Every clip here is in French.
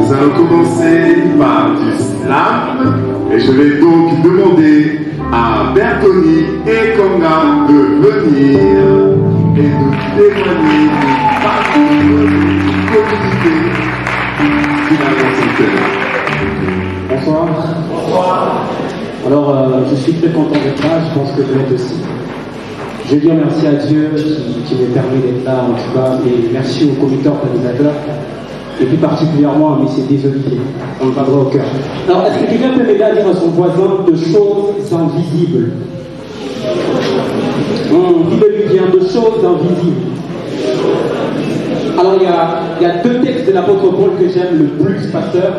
Nous allons commencer par du slam et je vais donc demander à Bertoni et Konga de venir et de témoigner du parcours de communauté qui a dans son cœur. Bonsoir. Bonsoir. Alors, je suis très content d'être là, je pense que vous l'êtes aussi. Je veux dire merci à Dieu qui me permet d'être là en tout cas, et merci au comité organisateur, et plus particulièrement à M. Desolivier, on me va droit au cœur. Alors, est-ce que quelqu'un peut m'aider à dire à son voisin de choses invisibles? Dis-le bien, de choses invisibles. Alors, il y a deux textes de l'apôtre Paul que j'aime le plus, pasteur,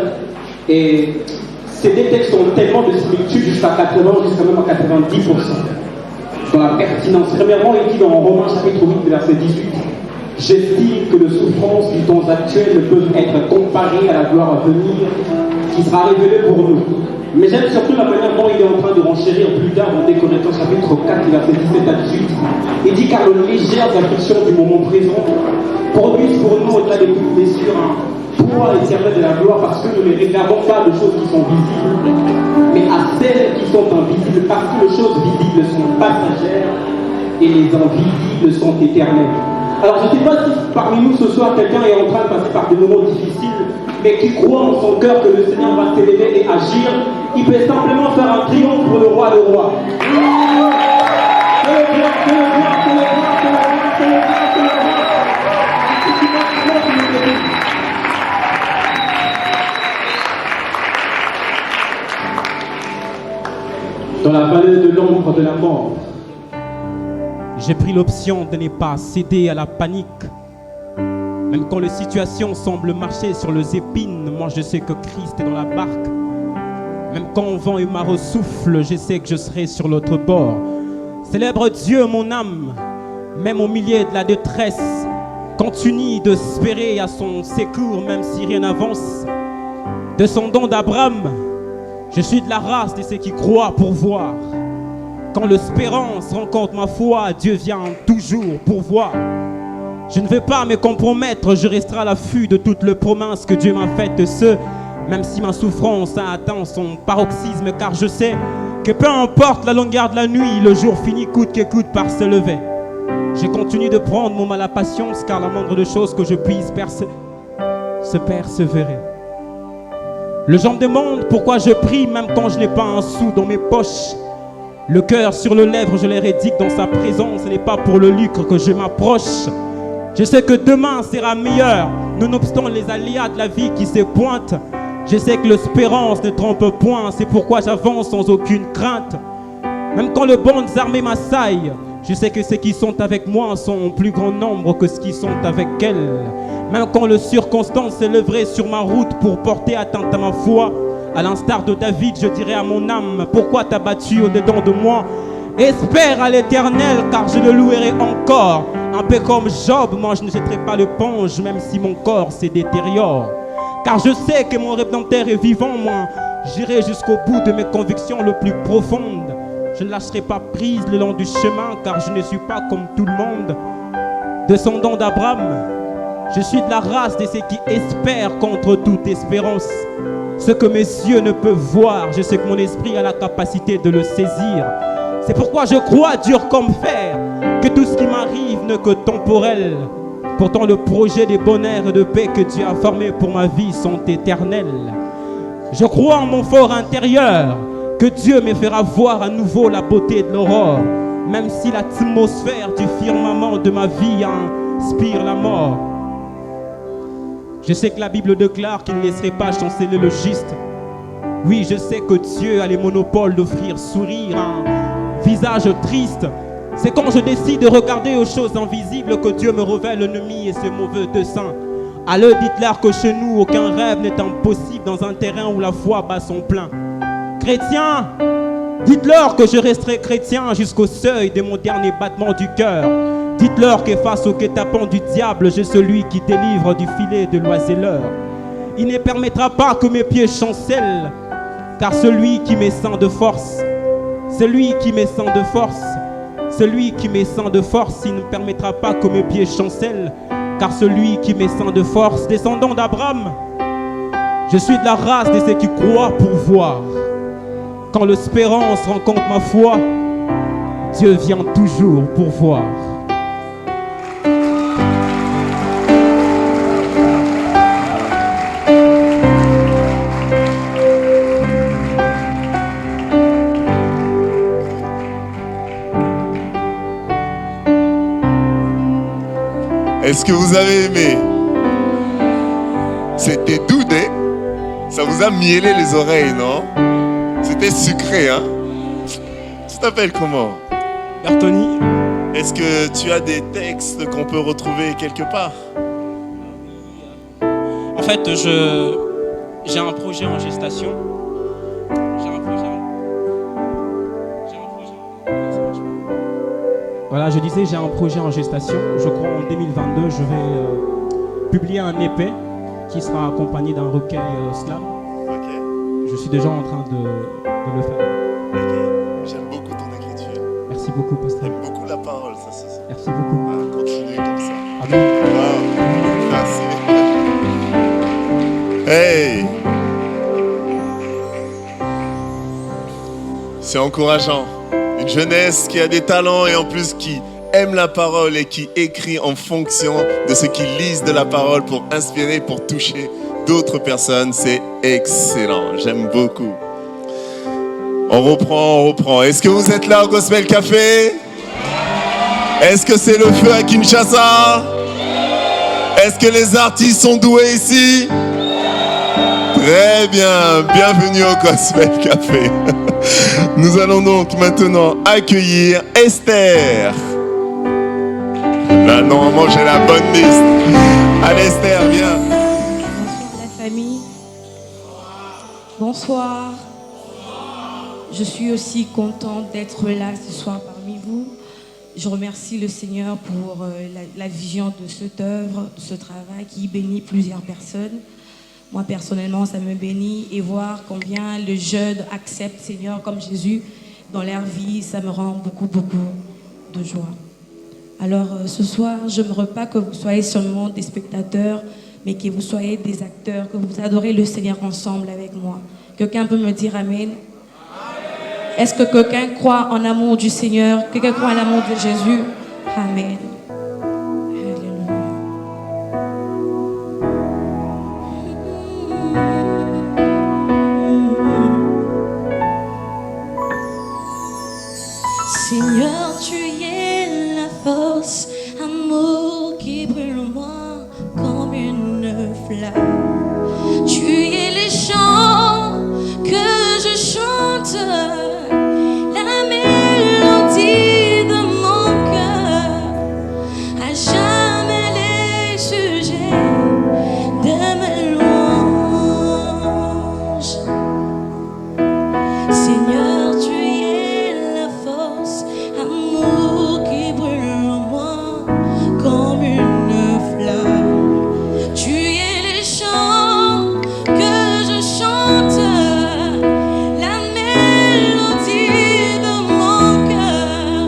et ces deux textes ont tellement de similitudes jusqu'à 80, jusqu'à même à 90%. Dans la pertinence. Premièrement, il dit dans Romains chapitre 8, verset 18, j'estime que les souffrances du temps actuel ne peuvent être comparées à la gloire à venir qui sera révélée pour nous. Mais j'aime surtout la manière dont il est en train de renchérir plus tard dans 2 Corinthiens chapitre 4, verset 17 à 18. Il dit car les légères afflictions du moment présent produisent pour nous, au-delà des toutes blessures, un poids éternel de la gloire parce que nous ne regardons pas de choses qui sont visibles, mais à celles qui sont invisibles, parce que les choses visibles sont passagères et les invisibles sont éternelles. Alors je ne sais pas si parmi nous ce soir quelqu'un est en train de passer par des moments difficiles, mais qui croit en son cœur que le Seigneur va s'élever et agir. Il peut simplement faire un triomphe pour le roi des rois. Dans la vallée de l'ombre de la mort, j'ai pris l'option de ne pas céder à la panique. Même quand les situations semblent marcher sur les épines, moi je sais que Christ est dans la barque. Même quand le vent et marée souffle, je sais que je serai sur l'autre bord. Célèbre Dieu mon âme, même au milieu de la détresse. Continue d'espérer à son secours, même si rien n'avance. Descendant d'Abraham, je suis de la race de ceux qui croient pour voir. Quand l'espérance rencontre ma foi, Dieu vient toujours pourvoir. Je ne veux pas me compromettre, je resterai à l'affût de toutes les promesses que Dieu m'a faites, même si ma souffrance a atteint son paroxysme, car je sais que peu importe la longueur de la nuit, le jour finit coûte que coûte par se lever. Je continue de prendre mon mal à patience, car la moindre de choses que je puisse se persévérer. Le gens me demande pourquoi je prie même quand je n'ai pas un sou dans mes poches. Le cœur sur les lèvres, je les rédique dans sa présence. Ce n'est pas pour le lucre que je m'approche. Je sais que demain sera meilleur, nonobstant les aléas de la vie qui se pointent. Je sais que l'espérance ne trompe point, c'est pourquoi j'avance sans aucune crainte. Même quand les bandes armées m'assaillent, je sais que ceux qui sont avec moi sont en plus grand nombre que ceux qui sont avec elles. Même quand les circonstances s'élèveraient sur ma route pour porter atteinte à ma foi, à l'instar de David, je dirais à mon âme, pourquoi t'as battu au-dedans de moi? Espère à l'Éternel, car je le louerai encore. Un peu comme Job, moi je ne jetterai pas l'éponge, même si mon corps se détériore. Car je sais que mon Rédempteur est vivant, moi j'irai jusqu'au bout de mes convictions les plus profondes. Je ne lâcherai pas prise le long du chemin, car je ne suis pas comme tout le monde. Descendant d'Abraham, je suis de la race de ceux qui espèrent contre toute espérance. Ce que mes yeux ne peuvent voir, je sais que mon esprit a la capacité de le saisir. C'est pourquoi je crois dur comme fer que tout ce qui m'arrive n'est que temporel. Pourtant le projet de bonheur et de paix que Dieu a formé pour ma vie sont éternels. Je crois en mon fort intérieur que Dieu me fera voir à nouveau la beauté de l'aurore, même si l'atmosphère du firmament de ma vie inspire la mort. Je sais que la Bible déclare qu'il ne laisserait pas chanceler le juste. Oui, je sais que Dieu a les monopoles d'offrir sourire un visage triste. C'est quand je décide de regarder aux choses invisibles que Dieu me révèle l'ennemi et ses mauvais desseins. Alors dites-leur que chez nous, aucun rêve n'est impossible dans un terrain où la foi bat son plein. Chrétiens, dites-leur que je resterai chrétien jusqu'au seuil de mon dernier battement du cœur. Dites-leur que face au guet-apens du diable, j'ai celui qui délivre du filet de l'oiseleur. Il ne permettra pas que mes pieds chancellent, car celui qui me sent de force, celui qui me sent de force, celui qui me sent de force, il ne permettra pas que mes pieds chancellent, car celui qui me sent de force, descendant d'Abraham, Je suis de la race de ceux qui croient pour voir. Quand l'espérance rencontre ma foi, Dieu vient toujours pour voir. Est-ce que vous avez aimé? C'était doudé. Ça vous a mielé les oreilles, non? C'était sucré, hein? Tu t'appelles comment? Bertoni. Est-ce que tu as des textes qu'on peut retrouver quelque part? En fait, j'ai un projet en gestation. Voilà, je disais, j'ai un projet en gestation. Je crois en 2022, je vais publier un EP qui sera accompagné d'un recueil slam. Ok. Je suis déjà en train de le faire. Ok. J'aime beaucoup ton écriture. Merci beaucoup, pasteur. J'aime beaucoup la parole, ça se sent. Merci beaucoup. Ah, continue comme ça. Amen. Wow. Merci. Hey! C'est encourageant. Une jeunesse qui a des talents et en plus qui aime la parole et qui écrit en fonction de ce qu'ils lisent de la parole pour inspirer, pour toucher d'autres personnes. C'est excellent. J'aime beaucoup. On reprend. Est-ce que vous êtes là au Gospel Café? Est-ce que c'est le feu à Kinshasa? Est-ce que les artistes sont doués ici? Très bien. Bienvenue au Gospel Café. Nous allons donc maintenant accueillir Esther. Là, normalement, j'ai la bonne liste. Allez, Esther, viens. Bonsoir la famille. Bonsoir. Je suis aussi contente d'être là ce soir parmi vous. Je remercie le Seigneur pour la vision de cette œuvre, de ce travail qui bénit plusieurs personnes. Moi, personnellement, ça me bénit et voir combien le jeune accepte Seigneur comme Jésus dans leur vie, ça me rend beaucoup de joie. Alors, ce soir, je ne veux pas que vous soyez seulement des spectateurs, mais que vous soyez des acteurs, que vous adorez le Seigneur ensemble avec moi. Quelqu'un peut me dire Amen? Est-ce que quelqu'un croit en l'amour du Seigneur? Quelqu'un croit en l'amour de Jésus? Amen. Seigneur, tu es la force, amour qui brûle en moi comme une flamme. Tu es les chants que je chante, la mélodie de mon cœur, à jamais les sujets de mes louanges. Seigneur, tu es la force, amour qui brûle en moi comme une flamme. Tu es les chants que je chante, la mélodie de mon cœur,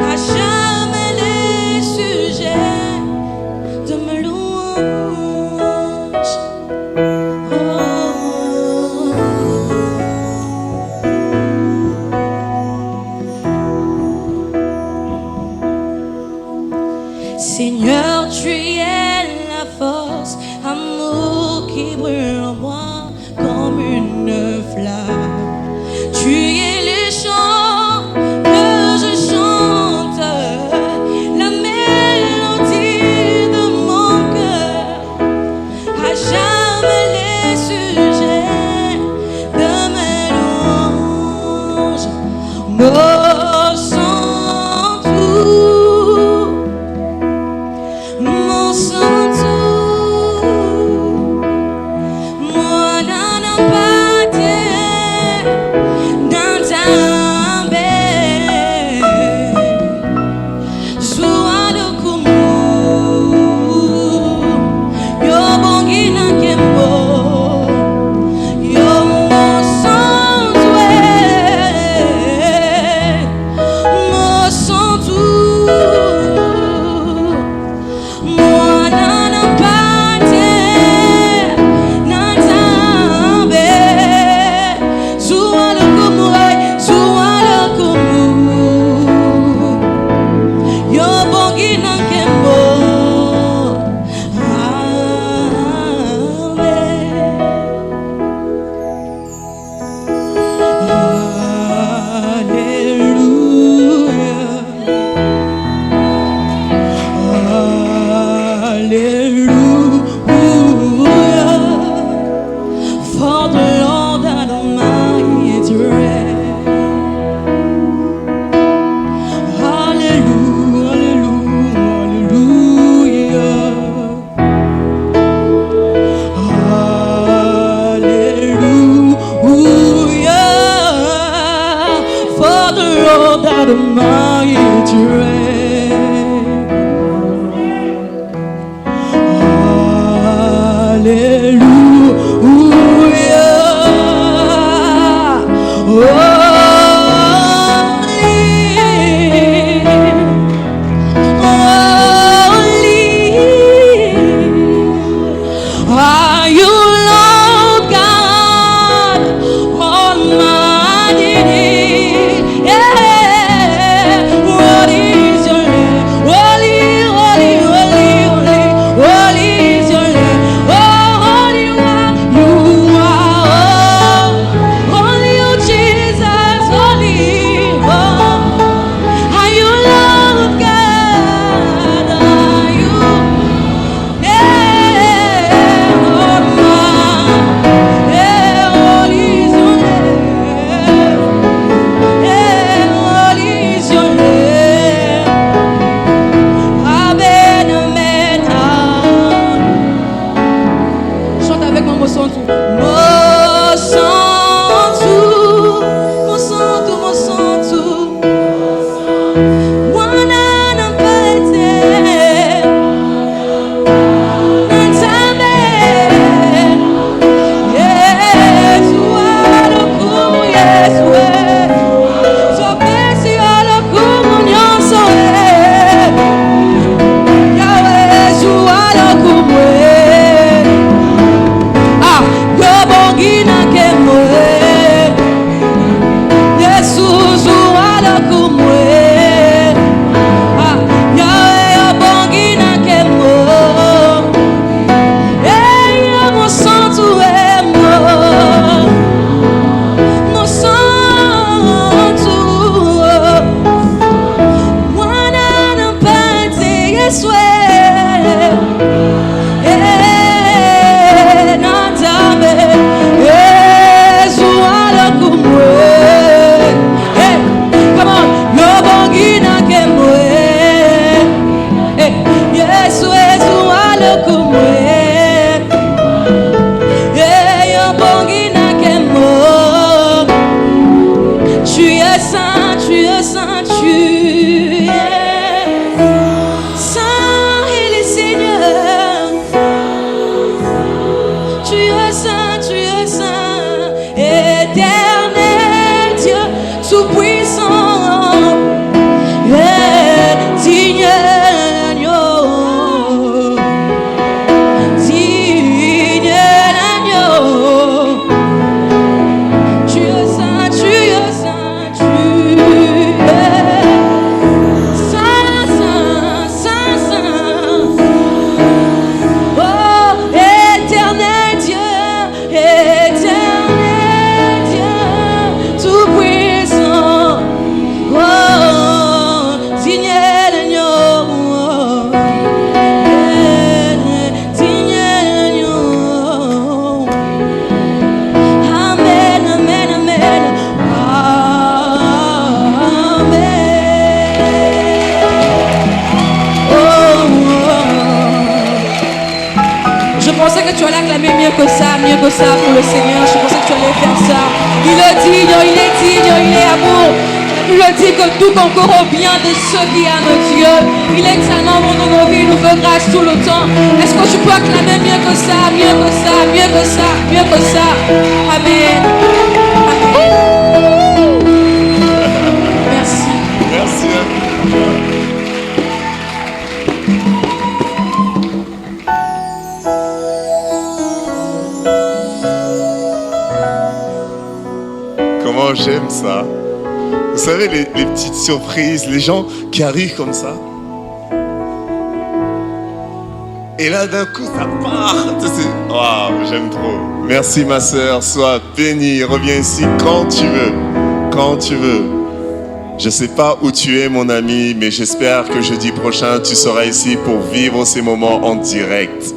à jamais les sujets de mes louanges. Seigneur, tu es la force, amour qui brûle en moi comme une flamme. Tu es les chants que je chante, la mélodie de mon cœur, à jamais les sujets de mes louanges. Mon sang tout, mon sang tout, santo, mo santo, mo santo, mo santo. Wana não perde, não sabe. Yes, wala como yes, so besi wala como nyoso Yahweh, wala como ah, yo bongina que moe Jesus wala como ah, Yahweh, yo bongina que moe mo santo mo santo wana não perde yes nada yes wala como come on yo bongina que moe yes wala como tu es saint, tu es saint, tu es saint, il est Seigneur. Tu es saint, éternel Dieu, tout puissant, digne l'agneau, digne l'agneau. Tu es saint, tu es saint, tu es saint, saint, saint, saint. Oh, éternel Dieu, tout puissant. Oh, digne l'agneau, digne l'agneau. Amen, amen, amen. Amen. Oh. Je pensais que tu allais acclamer mieux que ça pour le Seigneur. Je pensais que tu allais faire ça. Il est digne, il est digne, il est amour. Il dit que tout concourt au bien de ceux qui aiment Dieu. Il est excellent dans nos vies, il nous fait grâce tout le temps. Est-ce que tu peux acclamer mieux que ça, mieux que ça, mieux que ça, mieux que ça? Amen. Amen. Merci. Merci. Comment j'aime ça. Vous savez, les petites surprises, les gens qui arrivent comme ça. Et là, d'un coup, ça part. Waouh, j'aime trop. Merci, ma sœur. Sois bénie. Reviens ici quand tu veux. Quand tu veux. Je ne sais pas où tu es, mon ami, mais j'espère que jeudi prochain, tu seras ici pour vivre ces moments en direct.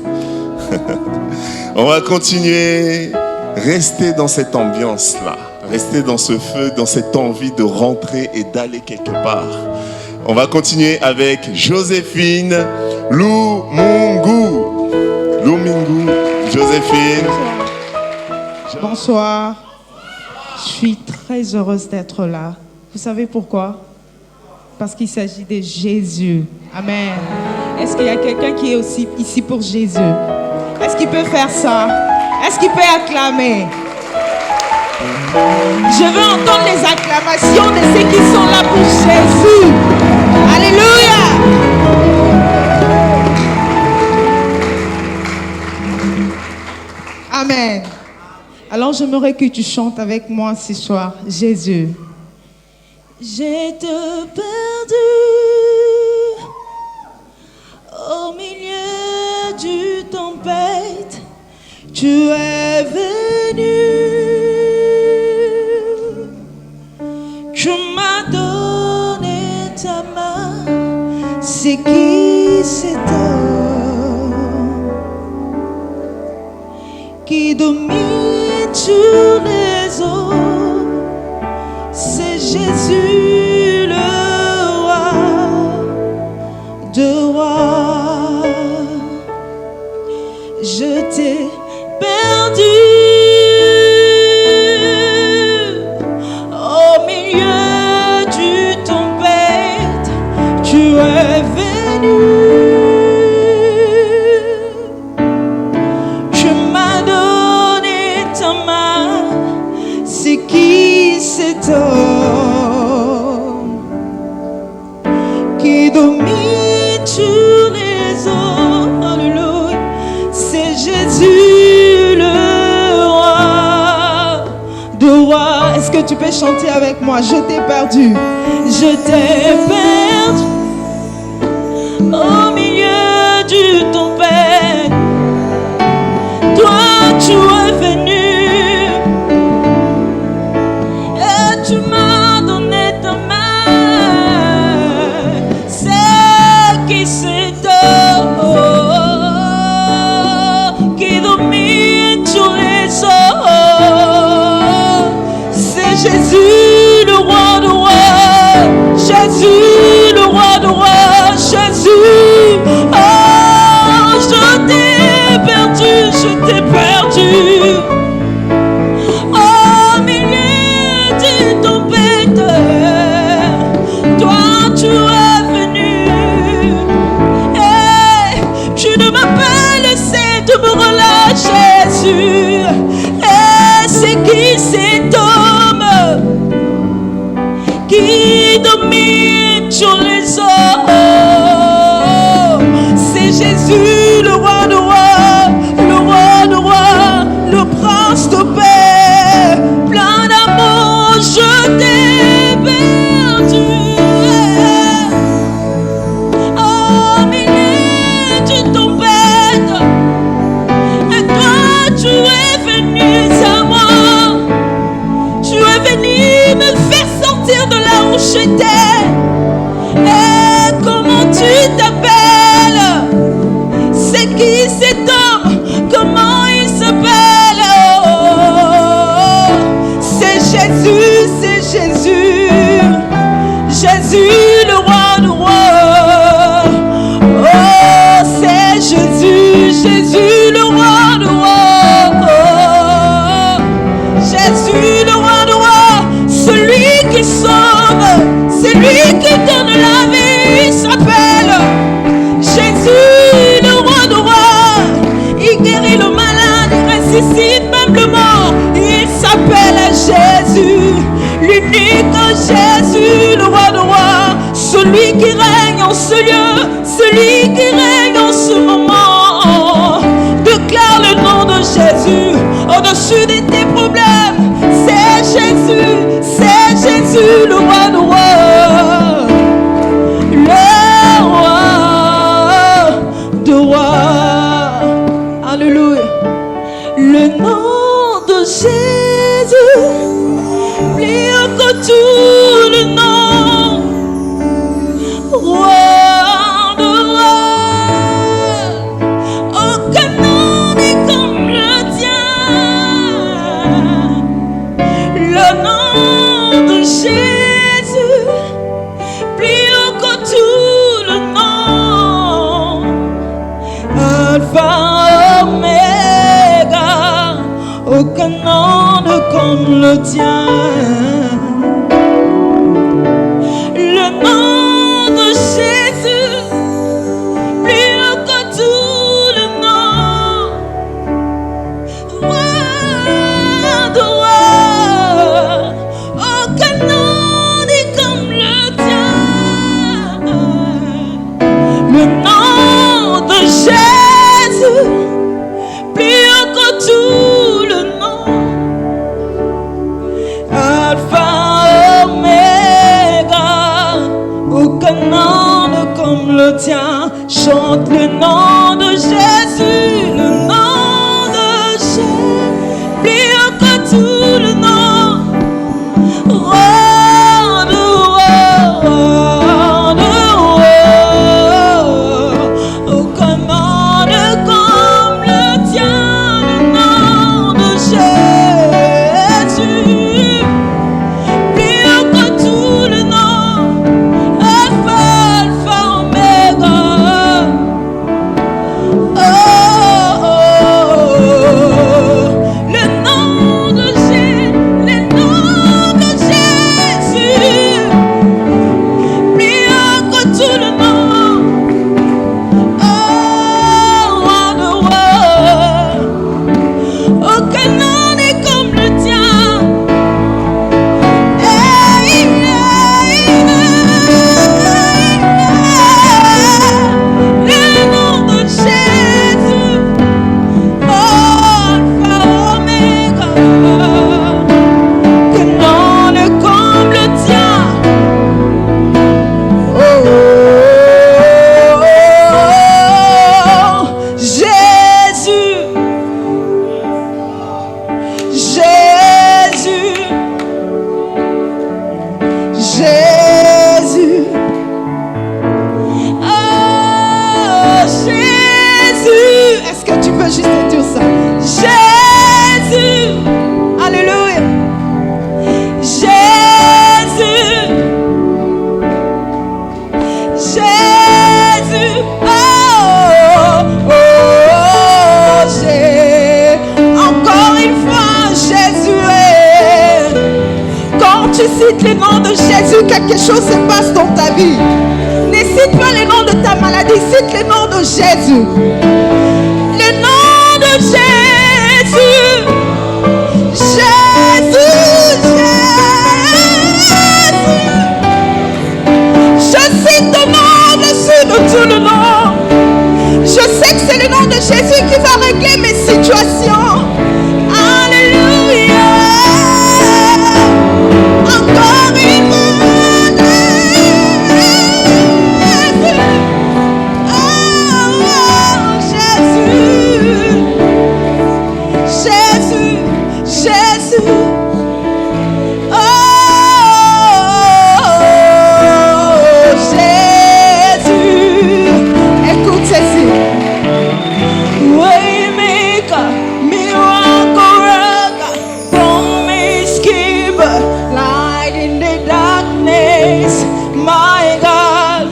On va continuer. Restez dans cette ambiance-là. Restez dans ce feu, dans cette envie de rentrer et d'aller quelque part. On va continuer avec Joséphine Lumungu. Lumungu, Joséphine. Bonsoir. Je suis très heureuse d'être là. Vous savez pourquoi? Parce qu'il s'agit de Jésus. Amen. Est-ce qu'il y a quelqu'un qui est aussi ici pour Jésus? Est-ce qu'il peut faire ça? Est-ce qu'il peut acclamer? Je veux entendre les acclamations de ceux qui sont là pour Jésus. Alléluia. Amen. Alors j'aimerais que tu chantes avec moi ce soir, Jésus. J'étais perdu au milieu du tempête. Tu es venu. Tu m'as donné ta main, c'est qui c'est qui domine sur les eaux, c'est Jésus le roi de rois. Je t'ai perdu. Au milieu du tempête, tu es venu. Tu m'as donné ta main. C'est qui cet homme qui domine tous les hommes? Alléluia. C'est Jésus le roi de rois. Est-ce que tu peux chanter avec moi? Je t'ai perdu. Je t'ai perdu. Au milieu du tempête, toi tu es venu. Et tu m'as donné ta main. C'est qui cet homme qui domine tous les hommes? C'est Jésus le roi de rois. Jésus le roi de rois. Jésus. Oh, je t'ai perdu. Je t'ai perdu. Au milieu de tempête, toi tu es venu. Et tu ne m'as pas laissé de me relâcher, Jésus. Et c'est qui cet homme qui domine sur les hommes? C'est Jésus le roi de rois, le roi de rois, le prince de paix, plein d'amour. Je t'ai perdu. Au milieu d'une tempête, et toi tu es venu à moi. Tu es venu me faire sortir de là où j'étais. Et comment tu t'appelles? C'est qui cet homme? Comment il s'appelle? Oh, c'est Jésus, c'est Jésus. Jésus le roi de rois. Oh, c'est Jésus, Jésus le roi de rois. Oh, Jésus le roi de rois. Celui qui sauve, c'est lui qui donne la vie. Il s'appelle Jésus le roi de rois. Il guérit le malade, il ressuscite même le mort. Il s'appelle Jésus, l'unique Jésus le roi de rois. Celui qui règne en ce lieu, celui qui règne en ce moment. Déclare le nom de Jésus au-dessus de tes problèmes. C'est Jésus le roi de rois. Le roi de rois. Alléluia. Le nom de Jésus, plus haut que tout le nom. Roi de rois. Aucun nom n'est comme le tien. Le nom de Jésus, plus haut que tout le nom. Alpha, Oméga, aucun nom n'est comme le tien. Le nom de Jésus, plus haut que tout le nom. Roi de rois, aucun nom n'est comme le tien. Le nom de Jésus, plus haut que tout le nom. cite le nom de Jésus, quelque chose se passe dans ta vie. Ne cite pas le nom de ta maladie, cite le nom de Jésus. Le nom de Jésus. Jésus, Jésus. Je cite ton nom dessus de tout le nom. Je sais que c'est le nom de Jésus qui va régler mes situations. Alléluia. Encore une fois. Oh, Jésus. Jésus. Jésus. Oh, Jésus. Écoute ceci. Waymaker, miracle worker, promise keeper, light in the darkness. My God,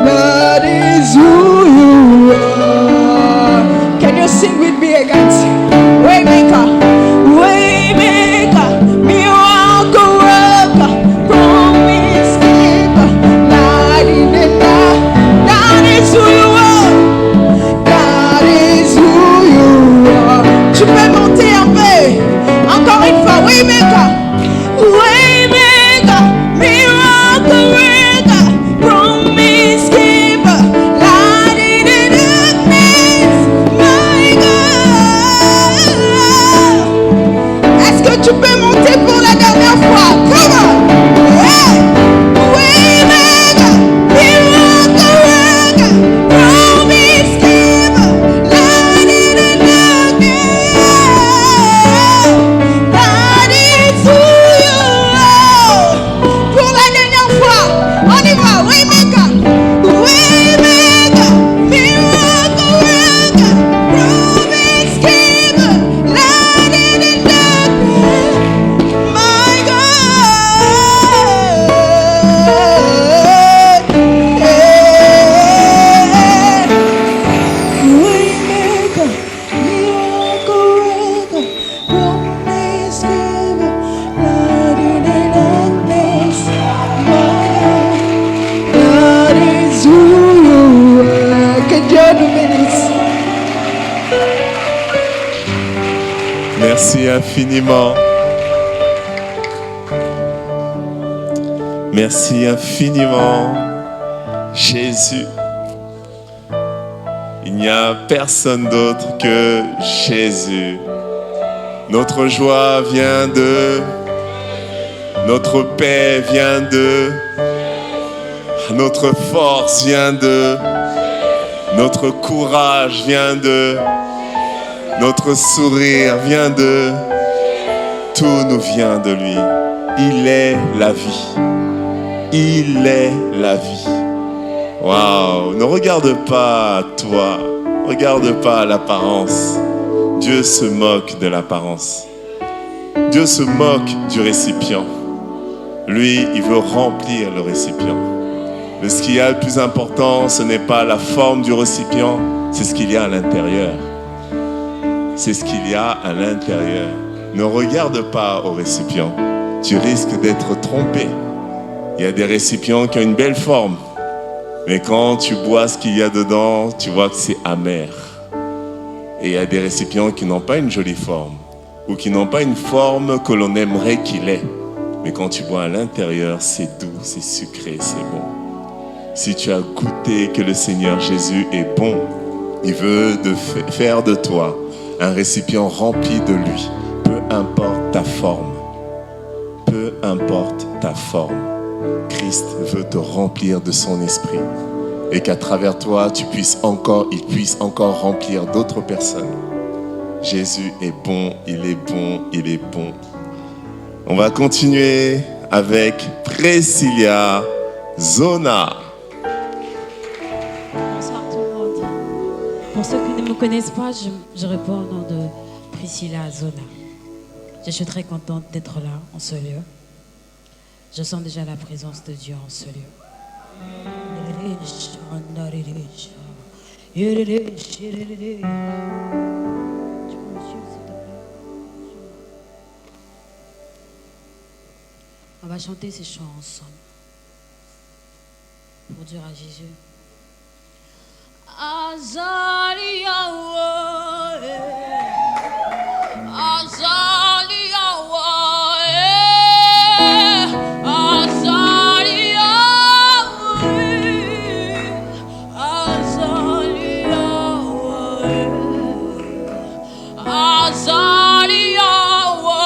that is who you are. Can you sing with me again? Waymaker, waymaker, miracle worker, promise keeper, light in the dark. That is who you are. That is who you are. Tu peux monter un peu. Encore une fois, waymaker, waymaker, miracle worker, promise keeper, light in the darkness. My God. Est-ce que tu peux monter pour la dernière fois? Come on. Yeah. Waymaker, miracle worker, promise keeper, light in the darkness. That is who you are. Pour la dernière fois, on y va. Waymaker, waymaker, miracle worker, promise keeper, light in the darkness. My God. Waymaker, miracle worker, promise keeper, light in the darkness. My God, that is who you are. Que Dieu nous bénisse. Merci infiniment. Merci infiniment, Jésus. Il n'y a personne d'autre que Jésus. Notre joie vient de, notre paix vient de, notre force vient de, notre courage vient de, notre sourire vient de, tout nous vient de lui. Il est la vie. Il est la vie. Waouh! Ne regarde pas toi. Regarde pas l'apparence. Dieu se moque de l'apparence. Dieu se moque du récipient. Lui, il veut remplir le récipient. Mais ce qu'il y a le plus important, ce n'est pas la forme du récipient, c'est ce qu'il y a à l'intérieur. C'est ce qu'il y a à l'intérieur. Ne regarde pas au récipient. Tu risques d'être trompé. Il y a des récipients qui ont une belle forme. Mais quand tu bois ce qu'il y a dedans, tu vois que c'est amer. Et il y a des récipients qui n'ont pas une jolie forme. Ou qui n'ont pas une forme que l'on aimerait qu'il ait. Mais quand tu bois à l'intérieur, c'est doux, c'est sucré, c'est bon. Si tu as goûté que le Seigneur Jésus est bon, il veut faire de toi un récipient rempli de lui. Peu importe ta forme. Peu importe ta forme. Christ veut te remplir de son esprit. Et qu'à travers toi, il puisse encore remplir d'autres personnes. Jésus est bon, il est bon, il est bon. On va continuer avec Priscilla Zona. Bonsoir tout le monde. Pour ceux qui ne me connaissent pas, je réponds au nom de Priscilla Zona. Je suis très contente d'être là, en ce lieu. Je sens déjà la présence de Dieu en ce lieu. On va chanter ces chants ensemble pour dire à Jésus. Azali Yahweh, Azali Yahweh, Azali Yahweh, Azali Yahweh, Azali Yahweh,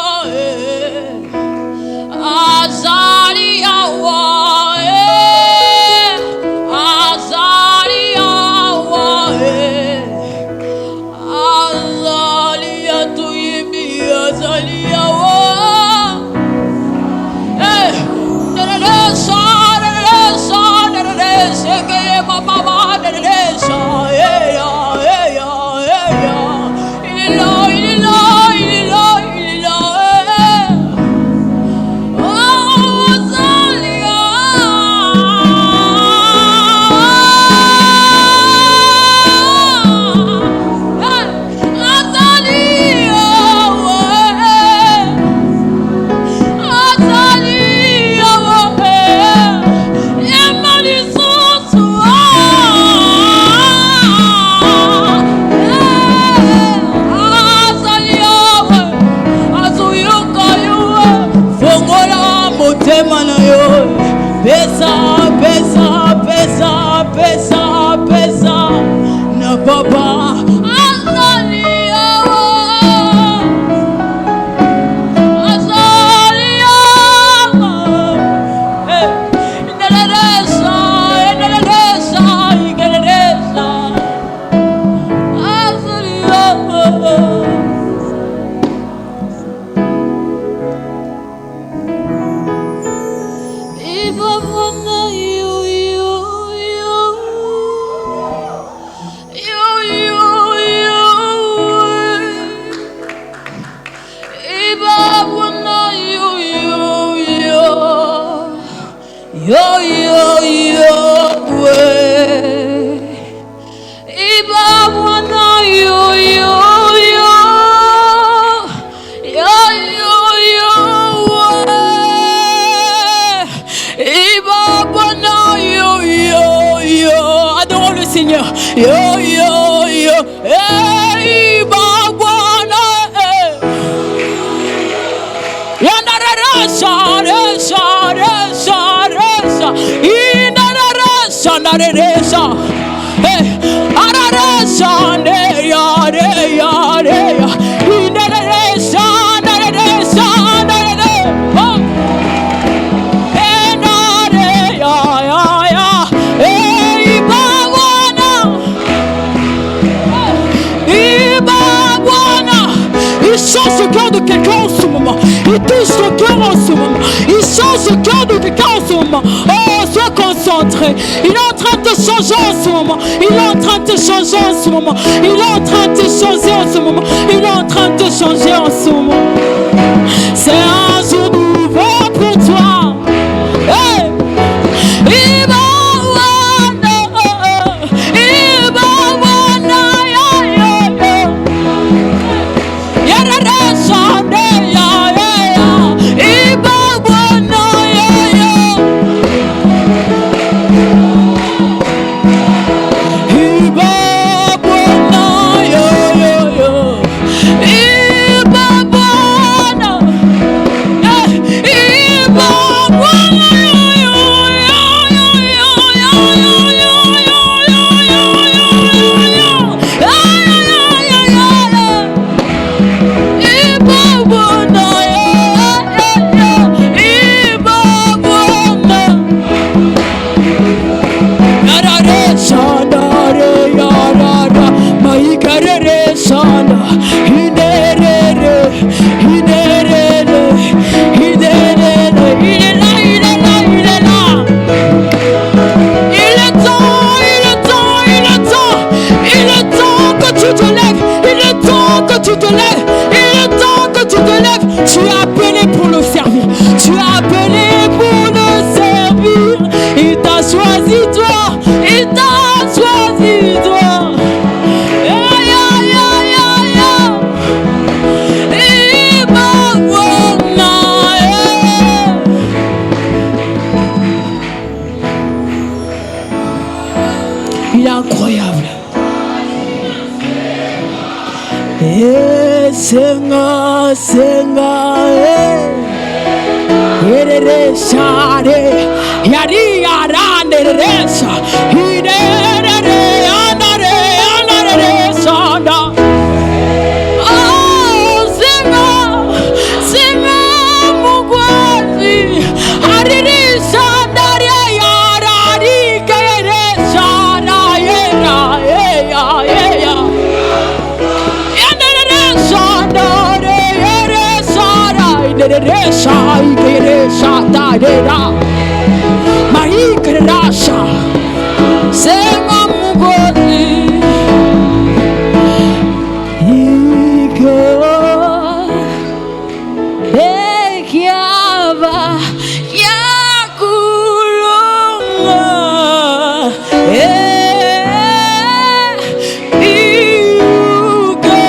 Azali Yahweh, Azali Yahweh, Azali Yatuyimi, Azali Yahweh. Hey, Neresa, Neresa, Neresa, que mama, Neresa, yeah, yeah, yeah, yeah. Ililo, ililo, ililo, ililo, oh, Azali Pesa, pesa, pesa, pesa, pesa, na papa. Azali Yahweh, Azali Yahweh, Indelesa, Indelesa, Indelesa, Azali Yahweh. Yo yo yo way, Iba wana yo yo yo, yo yo yo way, Iba wana yo yo yo. Adorons le Seigneur. Yo yo yo, Iba wana. Yandarasa, resa, resa, resa. Inarasa, naresa. Hey, ararasa, neya, neya, neya. Inarasa, naresa, naresa. Oh. Hey, nareya, ya, ya. Hey, Ibawana. Ibawana. Il change le cœur de quelqu'un en ce moment. Il touche le cœur en ce moment. Il change le cœur de quelqu'un en ce moment. Oh, sois concentré. Il est en train de te changer en ce moment. Il est en train de te changer en ce moment. Il est en train de te changer en ce moment. Il est en train de te changer en ce moment. C'est un jour nouveau pour toi. Hey! Ibawana, Ibawana, ya, ya, ya. Yararasa, ya, ya, ya. Ibawana, ya, ya. Ibawana, ya, ya, ya. Ibawana. senga erere share yari yarande resa hirere andare andare sonda oh senga senga mugwazi ariri sandare yarari kere shara yera ya ya Mahikrasha Sema Mugodi Iko Ekiava Yakulunga Iukendo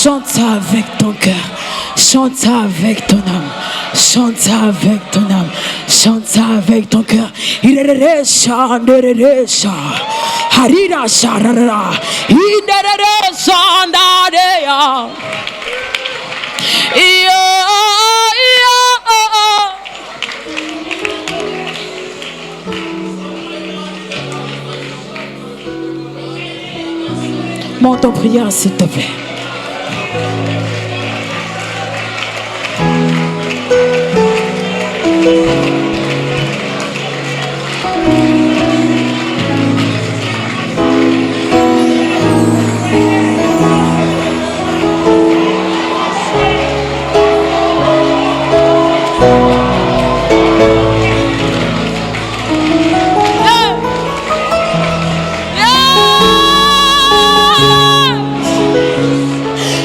Chante ça avec ton cœur, chante ça avec ton âme, chante ça avec ton âme, chante ça avec ton cœur. Ireresha, nereresha, harira sharara, inereresha ndareya. Monte en prière s'il te plaît.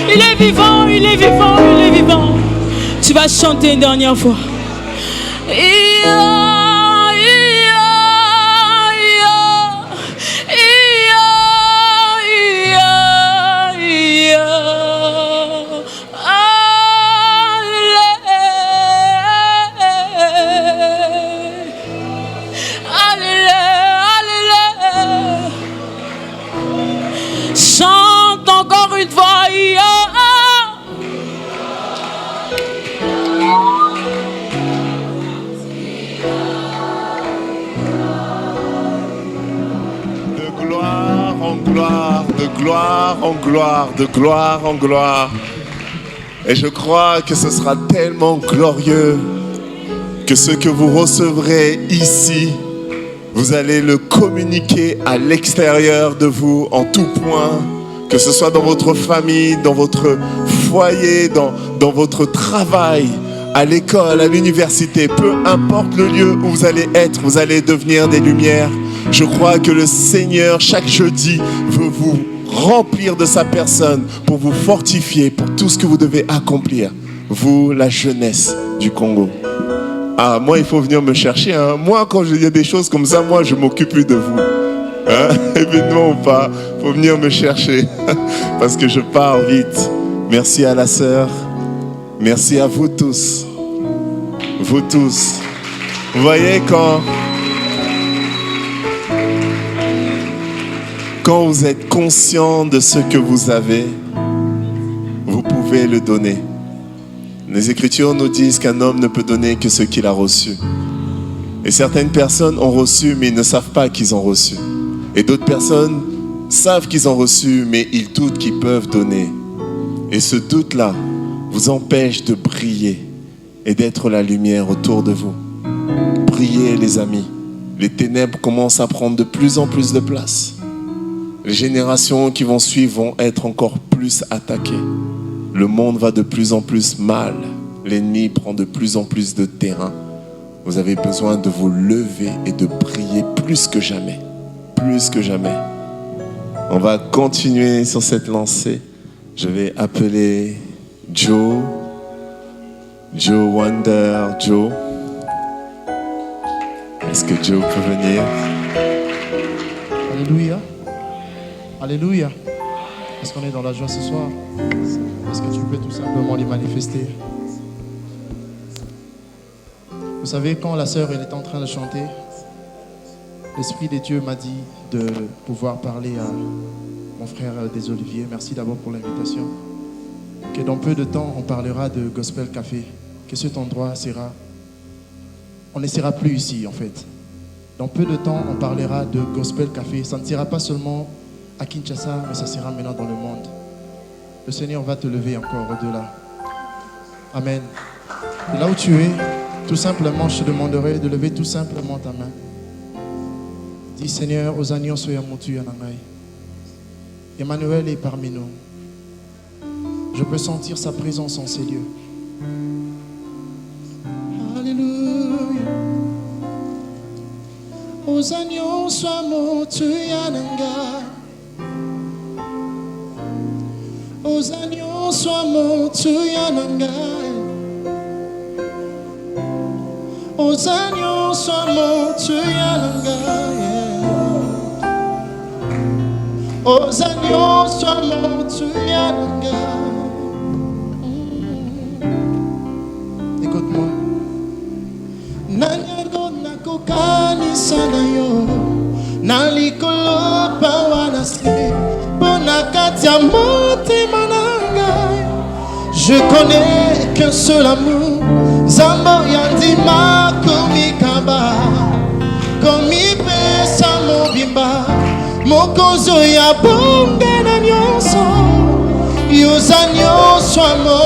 Il est vivant, il est vivant, il est vivant. Tu vas chanter une dernière fois. Chante encore une fois. De gloire en gloire. gloire, de gloire en gloire, de gloire en gloire. Et je crois que ce sera tellement glorieux que ce que vous recevrez ici, vous allez le communiquer à l'extérieur de vous en tout point, que ce soit dans votre famille, dans votre foyer, dans votre travail, à l'école, à l'université, peu importe le lieu où vous allez être, vous allez devenir des lumières. Je crois que le Seigneur, chaque jeudi, veut vous remplir de sa personne pour vous fortifier pour tout ce que vous devez accomplir. Vous, la jeunesse du Congo. Ah, moi, il faut venir me chercher. Hein. Moi, quand il y a des choses comme ça, moi, je m'occupe plus de vous. Hein? Évidemment ou pas, il faut venir me chercher parce que je pars vite. Merci à la sœur. Merci à vous tous. Vous tous. Vous voyez, quand vous êtes conscient de ce que vous avez, vous pouvez le donner. Les Écritures nous disent qu'un homme ne peut donner que ce qu'il a reçu. Et certaines personnes ont reçu, mais ils ne savent pas qu'ils ont reçu. Et d'autres personnes savent qu'ils ont reçu, mais ils doutent qu'ils peuvent donner. Et ce doute-là vous empêche de briller et d'être la lumière autour de vous. Brillez, les amis. Les ténèbres commencent à prendre de plus en plus de place. Les générations qui vont suivre vont être encore plus attaquées. Le monde va de plus en plus mal. L'ennemi prend de plus en plus de terrain. Vous avez besoin de vous lever et de briller plus que jamais. Plus que jamais. On va continuer sur cette lancée. Je vais appeler Joe Wonder, Joe. Est-ce que Joe peut venir? Alléluia. Alléluia. Est-ce qu'on est dans la joie ce soir? Est-ce que tu peux tout simplement les manifester? Vous savez, quand la sœur elle est en train de chanter, l'Esprit de Dieu m'a dit de pouvoir parler à mon frère des Oliviers. Merci d'abord pour l'invitation. Que dans peu de temps, on parlera de Gospel Café. Que cet endroit sera... On ne sera plus ici, en fait. Dans peu de temps, on parlera de Gospel Café. Ça ne sera pas seulement à Kinshasa, mais ça sera maintenant dans le monde. Le Seigneur va te lever encore au-delà. Amen. Et là où tu es, tout simplement, je te demanderai de lever tout simplement ta main. Dis, Seigneur, aux agneaux soya motu yanangai. Emmanuel est parmi nous. Je peux sentir sa présence en ces lieux. Alléluia. Aux agneaux soya motu yanangai. Aux agneaux soya motu yanangai. Aux agneaux soya motu yanangai. Aux agneaux soya motu yanangai. Écoute-moi. Nanyago nakokani sanayo. Nalikolo pawanase. Bonakatia moti manangai. Je connais qu'un seul amour. Zambo yandima komikaba. Komipe samobimba. Mokozo ya bonga na nyonso. Yoza nyonso amo.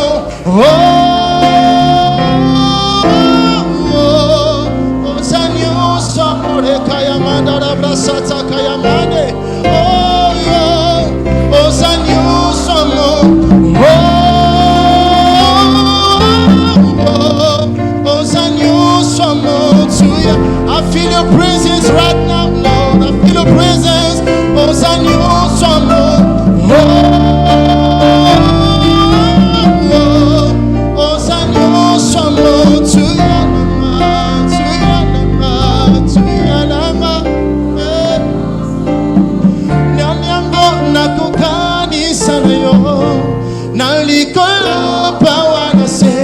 Oza nyonso amore kayamanda rabrasata kayamane. Oza nyonso amo. Oza nyonso amo tuya. I feel your presence right now, Lord. I feel your presence. Oza nyonso amo. Oza nyonso amo tuya nama, tuya nama, tuya nama. Nyanyango nakokani sanayo. Nalikolo pawanase.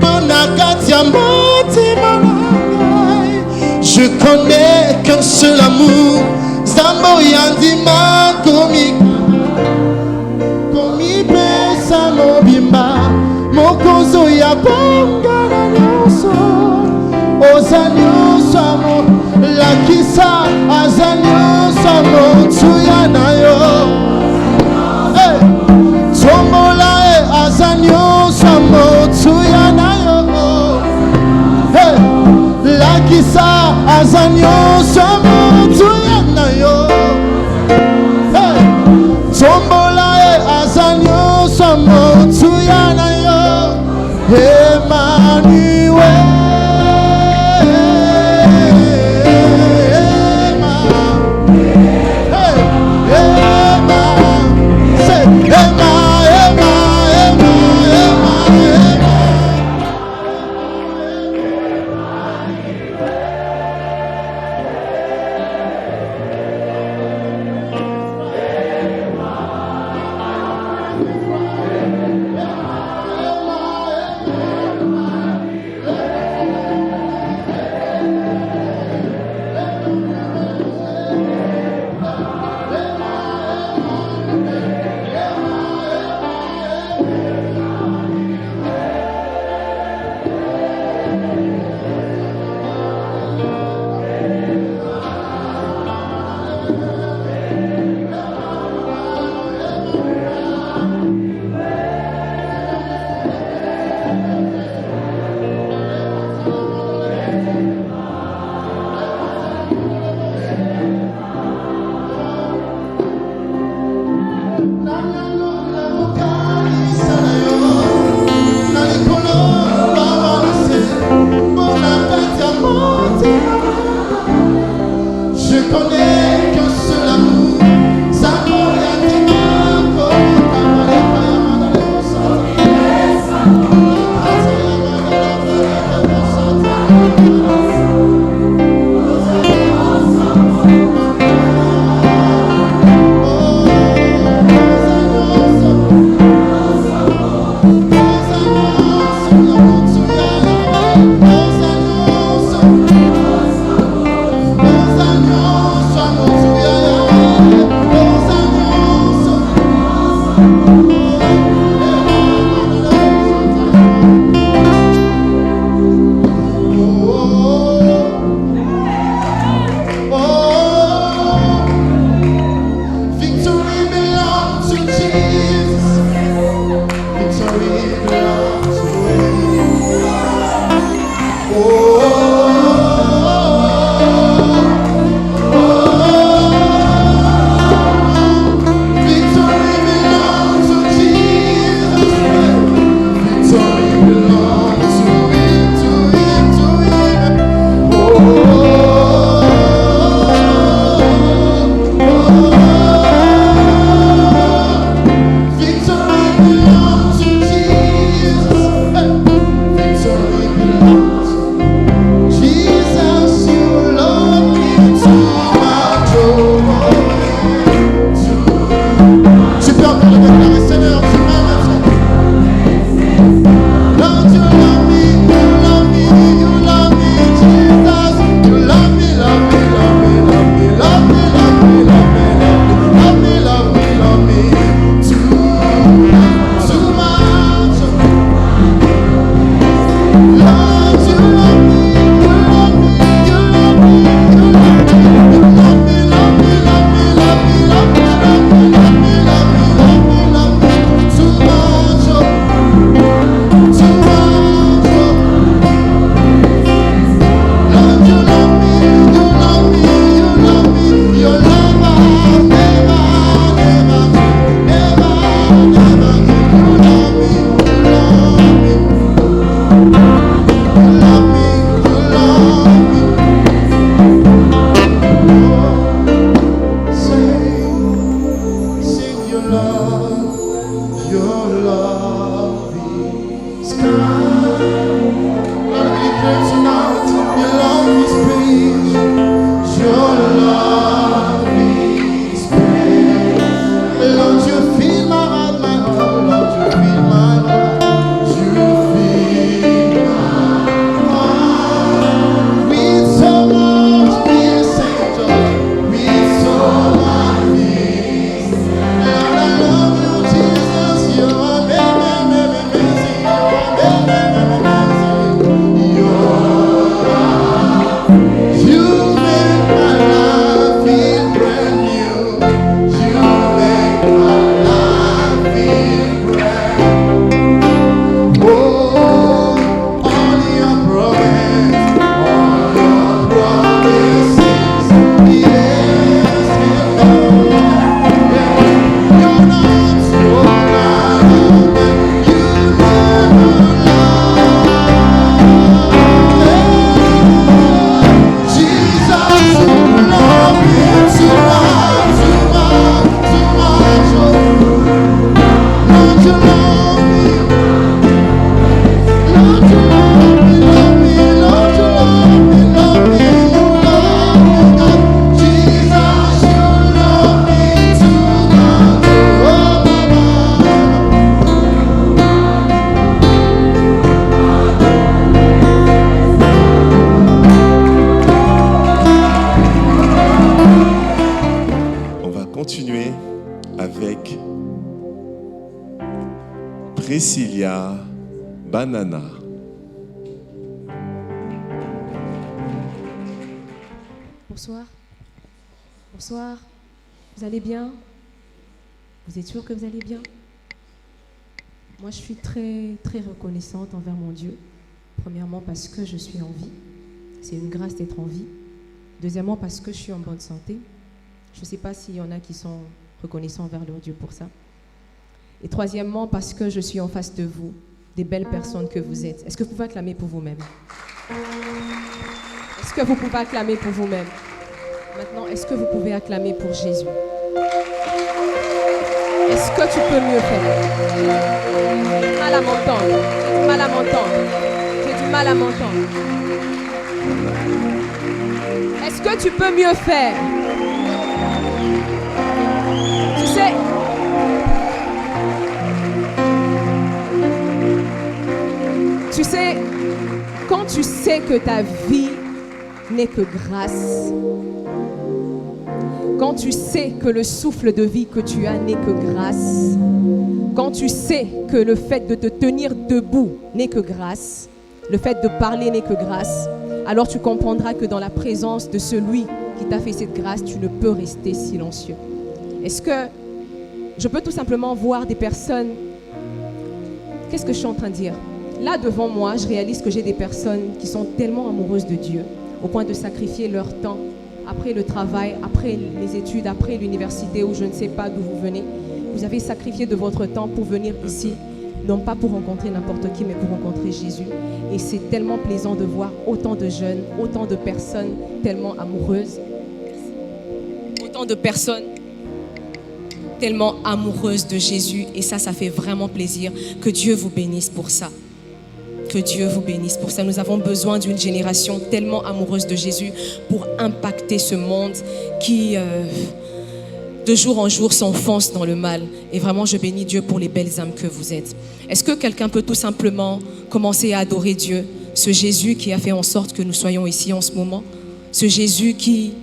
Bonakatia moti manangai. Je connais qu'un seul amour. Zambo yandima komika. Komipe samobimba. Mokozo ya bonga na nyonso. Oza nyonso amo. Lakisa aza nyonso amo tuya na yo. azanyo samutu yana yo. Hey, tombola azanyo samutu yana yo. Emmanuel. love avec Priscilla Banana. Bonsoir. Bonsoir. Vous allez bien? Vous êtes sûr que vous allez bien? Moi, je suis très, très reconnaissante envers mon Dieu. Premièrement, parce que je suis en vie. C'est une grâce d'être en vie. Deuxièmement, parce que je suis en bonne santé. Je ne sais pas s'il y en a qui sont reconnaissants envers leur Dieu pour ça. Et troisièmement, parce que je suis en face de vous, des belles personnes que vous êtes. Est-ce que vous pouvez acclamer pour vous-même? Est-ce que vous pouvez acclamer pour vous-même? Maintenant, est-ce que vous pouvez acclamer pour Jésus? Est-ce que tu peux mieux faire? J'ai du mal à m'entendre. J'ai du mal à m'entendre. J'ai du mal à m'entendre. Est-ce que tu peux mieux faire? Tu sais, quand tu sais que ta vie n'est que grâce, quand tu sais que le souffle de vie que tu as n'est que grâce, quand tu sais que le fait de te tenir debout n'est que grâce, le fait de parler n'est que grâce, alors tu comprendras que dans la présence de celui qui t'a fait cette grâce, tu ne peux rester silencieux. Est-ce que je peux tout simplement voir des personnes? Qu'est-ce que je suis en train de dire? Là, devant moi, je réalise que j'ai des personnes qui sont tellement amoureuses de Dieu, au point de sacrifier leur temps, après le travail, après les études, après l'université, ou je ne sais pas d'où vous venez. Vous avez sacrifié de votre temps pour venir ici, non pas pour rencontrer n'importe qui, mais pour rencontrer Jésus. Et c'est tellement plaisant de voir autant de jeunes, autant de personnes tellement amoureuses, autant de personnes tellement amoureuses de Jésus. Et ça fait vraiment plaisir. Que Dieu vous bénisse pour ça. Que Dieu vous bénisse pour ça. Nous avons besoin d'une génération tellement amoureuse de Jésus pour impacter ce monde qui, de jour en jour, s'enfonce dans le mal. Et vraiment, je bénis Dieu pour les belles âmes que vous êtes. Est-ce que quelqu'un peut tout simplement commencer à adorer Dieu? Ce Jésus qui a fait en sorte que nous soyons ici en ce moment. Ce Jésus qui,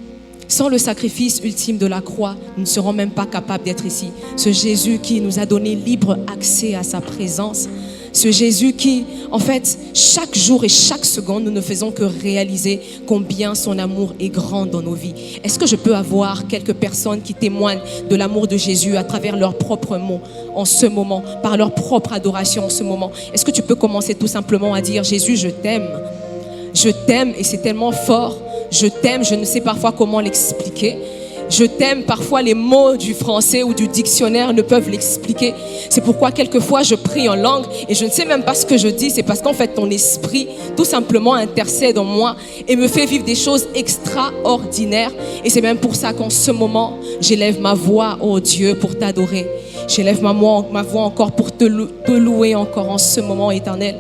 sans le sacrifice ultime de la croix, nous ne serons même pas capables d'être ici. Ce Jésus qui nous a donné libre accès à sa présence. Ce Jésus qui, en fait, chaque jour et chaque seconde, nous ne faisons que réaliser combien son amour est grand dans nos vies. Est-ce que je peux avoir quelques personnes qui témoignent de l'amour de Jésus à travers leurs propres mots en ce moment, par leur propre adoration en ce moment? Est-ce que tu peux commencer tout simplement à dire: Jésus, je t'aime. Je t'aime et c'est tellement fort. Je t'aime, je ne sais parfois comment l'expliquer. Je t'aime, parfois les mots du français ou du dictionnaire ne peuvent l'expliquer. C'est pourquoi quelquefois je prie en langue et je ne sais même pas ce que je dis. C'est parce qu'en fait ton esprit tout simplement intercède en moi et me fait vivre des choses extraordinaires. Et c'est même pour ça qu'en ce moment, j'élève ma voix, oh Dieu, pour t'adorer. J'élève ma voix encore pour te louer encore en ce moment éternel.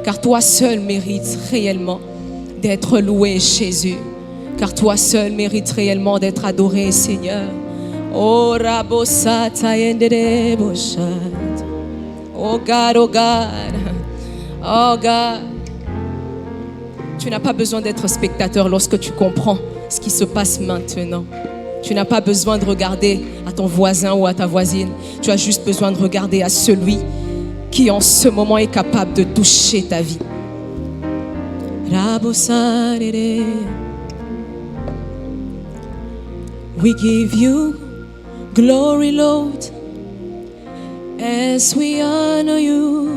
Car toi seul mérites réellement d'être loué, Jésus. Car toi seul mérites réellement d'être adoré, Seigneur. Oh, Rabosata yendere boshat. Oh God, oh God. Oh God. Tu n'as pas besoin d'être spectateur lorsque tu comprends ce qui se passe maintenant. Tu n'as pas besoin de regarder à ton voisin ou à ta voisine. Tu as juste besoin de regarder à celui qui en ce moment est capable de toucher ta vie. Rabosata. We give you glory, Lord, as we honor you.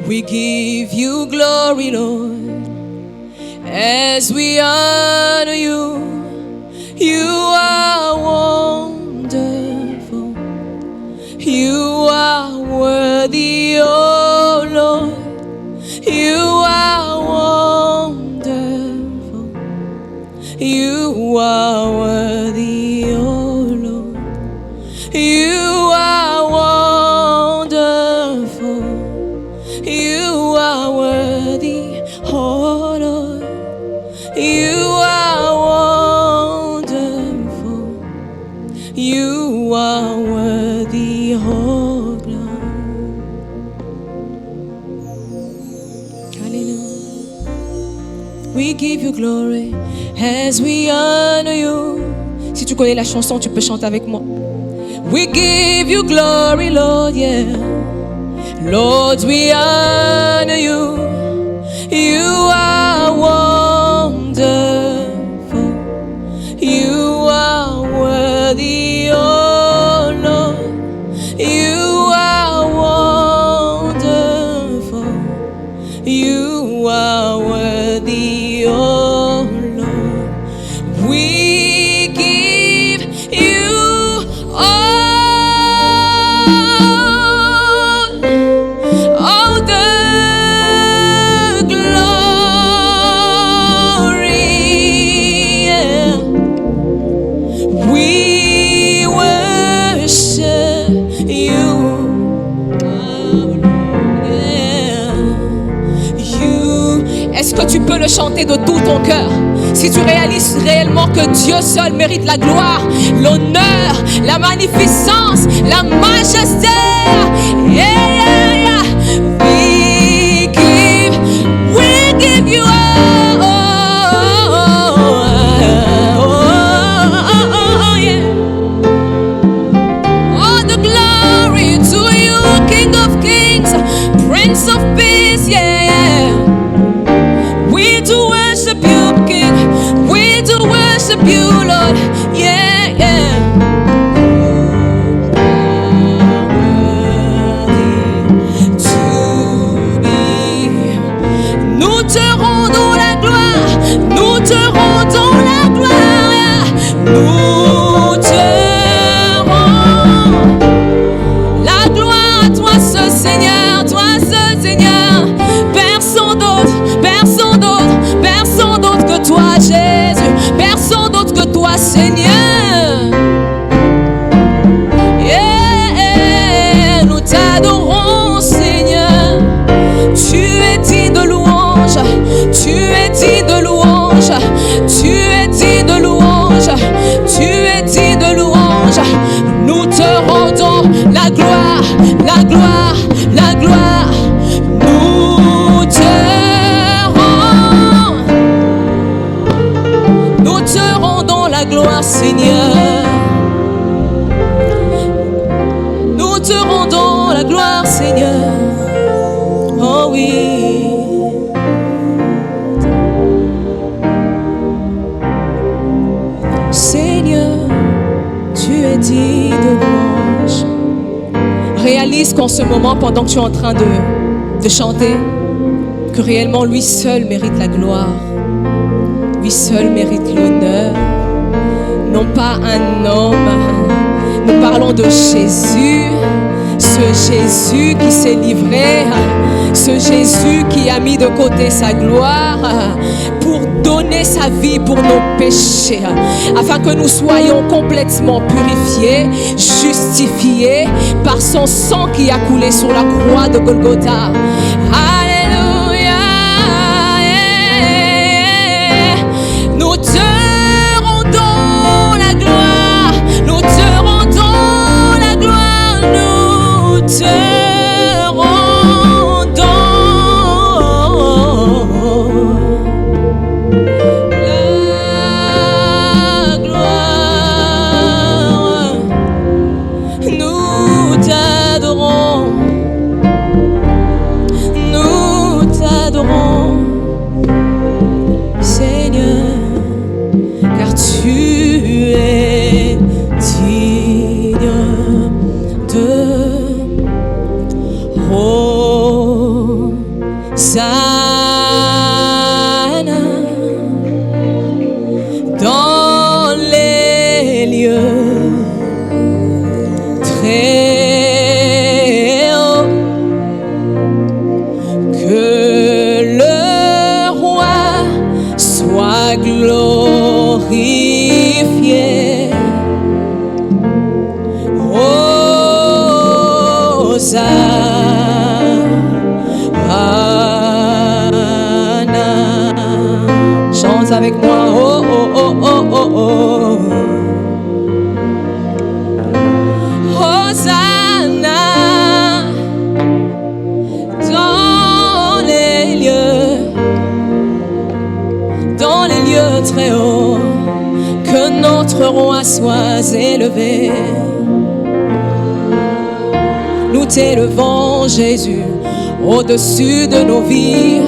We give you glory, Lord, as we honor you. You are wonderful. You are worthy, oh Lord. You are wonderful. You are worthy, oh Lord. You are wonderful. You are worthy, oh Lord. You are wonderful. You are worthy, oh Lord. Hallelujah. We give you glory as we honor you. Si tu connais la chanson, tu peux chanter avec moi. We give you glory, Lord, yeah. Lord, we honor you. You are wonderful. You are worthy, oh Lord. You are wonderful. You are worthy, oh Lord. We give you all the glory. Yeah. We worship you. Est-ce que tu peux le chanter de tout ton cœur? Si tu réalises réellement que Dieu seul mérite la gloire, l'honneur, la magnificence, la majesté. Yeah, yeah, yeah. We give you yeah. All the glory to you, King of Kings, Prince of Peace, yeah, yeah. We do worship you, King. We do worship you, Lord. Yeah, yeah. Nous te rendons la gloire. Nous te rendons la gloire. Nous te rendons la gloire à toi, ce Seigneur. Toi, ce Seigneur. Personne d'autre. Personne d'autre. Personne d'autre que toi, Jésus. Personne d'autre que toi, Seigneur. Yeah, nous t'adorons, Seigneur. Tu es digne de louange. Tu es digne de louange. Tu es digne de louange. Tu es digne de louange. Nous te rendons la gloire, la gloire, la gloire. Nous te rendons la gloire, Seigneur. Nous te rendons la gloire, Seigneur. Oh oui. Seigneur, tu es digne de louange. Réalise qu'en ce moment, pendant que tu es en train de chanter, que réellement lui seul mérite la gloire. Lui seul mérite l'honneur, non pas un homme. Nous parlons de Jésus, ce Jésus qui s'est livré, ce Jésus qui a mis de côté sa gloire pour donner sa vie pour nos péchés, afin que nous soyons complètement purifiés, justifiés par son sang qui a coulé sur la croix de Golgotha. Alléluia. Nous te rendons la gloire, nous te rendons la gloire, nous te rendons la gloire, nous t'adorons, nous t'adorons, Seigneur, car tu es digne de Hosanna dans les lieux très hauts, que le roi soit glorifié. Hosanna. Chante avec moi. Oh, oh, oh, oh, oh, oh. Hosanna dans les lieux très hauts, que notre roi roi sois élevé. Nous t'élevons, Jésus, au-dessus de nos vies,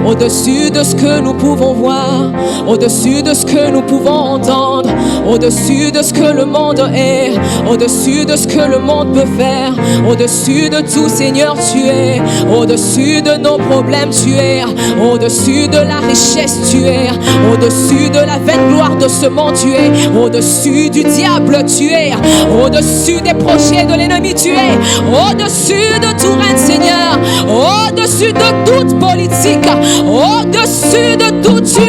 au-dessus de ce que nous pouvons voir, au-dessus de ce que nous pouvons entendre, au-dessus de ce que le monde est, au-dessus de ce que le monde peut faire, au-dessus de tout, Seigneur, tu es, au-dessus de nos problèmes, tu es, au-dessus de la richesse, tu es, au-dessus de la vaine gloire de ce monde, tu es, au-dessus du diable, tu es, au-dessus des projets de l'ennemi, tu es, au-dessus de tout règne, Seigneur, au-dessus de toute politique, au-dessus de tout, tu es.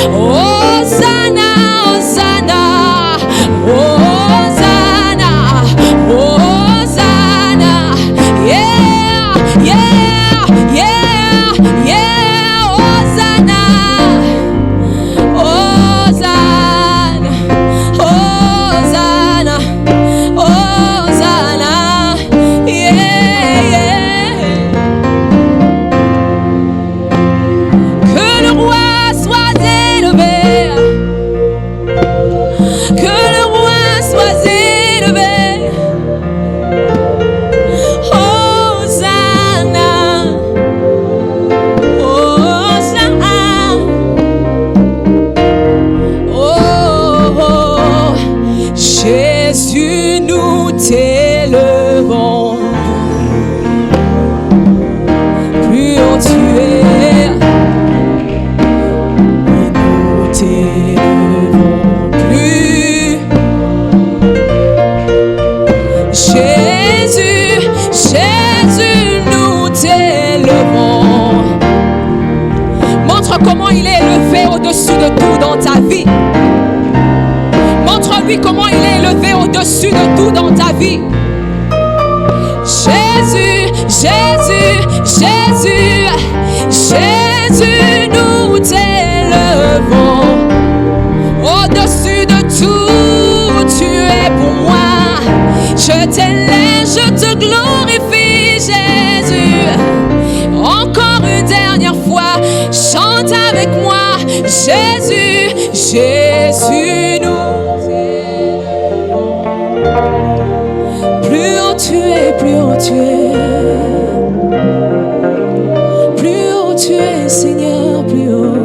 Hosanna, Hosanna, Hosanna, Hosanna, yeah, yeah, yeah, yeah, Hosanna, Hosanna, Hosanna, Hosanna, yeah, yeah. Que le roi soit élevé, que le roi soit élevé. Hosanna, Hosanna, oh, oh, Jésus, nous t'élevons. Plus haut tu es, nous t'élevons plus. Jésus, Jésus, nous t'élevons. Montre comment il est élevé au-dessus de tout dans ta vie. Montre-lui comment il est élevé au-dessus de tout dans ta vie. Jésus, Jésus, Jésus, Jésus, nous t'élevons. Au-dessus de tout, tu es pour moi. Je t'élève, je te glorifie, Jésus. Encore une dernière fois, chante avec moi. Jésus, Jésus, nous t'élevons. Plus haut tu es, plus haut tu es. Plus haut tu es, Seigneur, plus haut.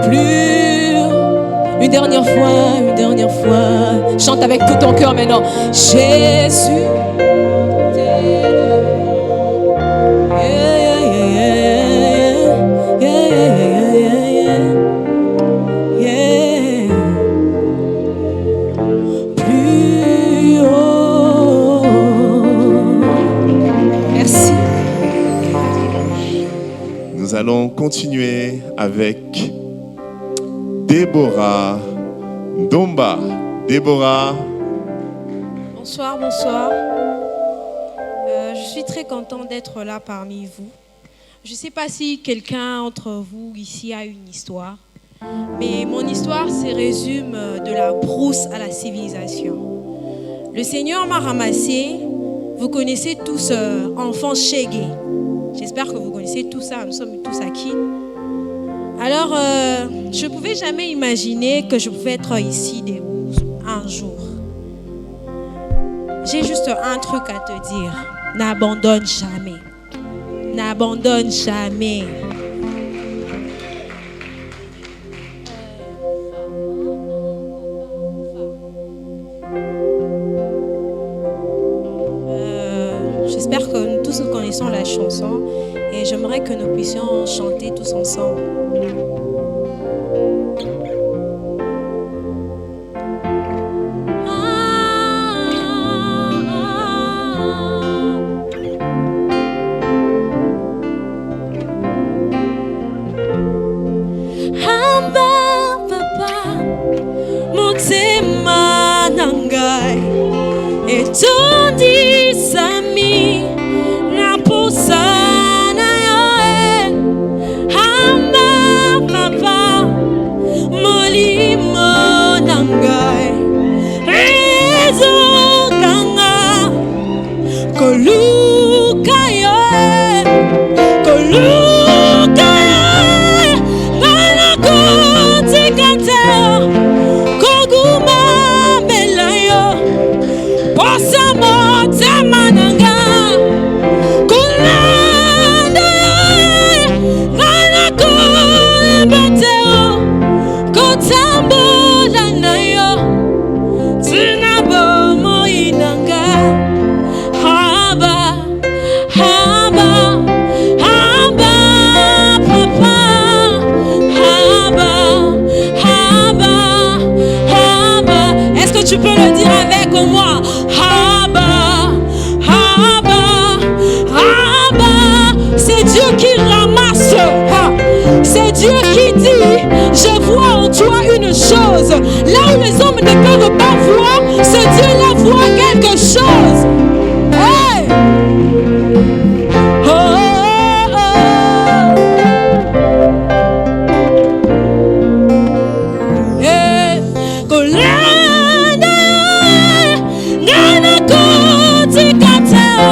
Plus haut. Une dernière fois, une dernière fois. Chante avec tout ton cœur maintenant. Jésus. Yeah, yeah, yeah, yeah, yeah, yeah, yeah. Plus haut. Merci. Nous allons continuer avec Déborah Domba. Déborah. Bonsoir, bonsoir. Je suis très contente d'être là parmi vous. Je ne sais pas si quelqu'un entre vous ici a une histoire, mais mon histoire se résume de la brousse à la civilisation. Le Seigneur m'a ramassé. Vous connaissez tous enfant Chégué. J'espère que vous connaissez tout ça. Nous sommes tous acquis. Alors, je ne pouvais jamais imaginer que je pouvais être ici un jour. J'ai juste un truc à te dire. N'abandonne jamais. N'abandonne jamais. J'espère que nous tous nous connaissons la chanson et j'aimerais que nous puissions chanter tous ensemble. Koluka Dieu qui dit, je vois en toi une chose. Là où les hommes ne peuvent pas voir, ce Dieu-là voit quelque chose. Hey! Oh, oh, oh. Hey. Kolanda, ngana kuti kateo,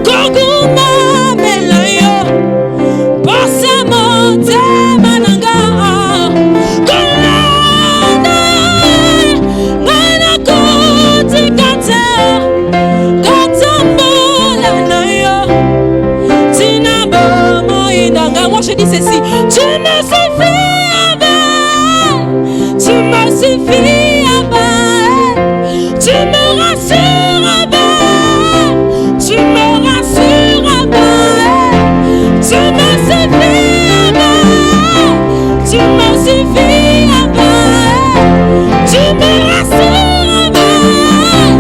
koguma melayo, bosa mote mananga. Kolanda, ngana kuti kateo, katambola nayo, tinabo moindanga. Moi je dis ceci, tu me suffis avec, tu me suffis avec, tu me rassures avec, tu me rassures avec, tu me suffis avec, tu me suffis avec, tu me rassures avec,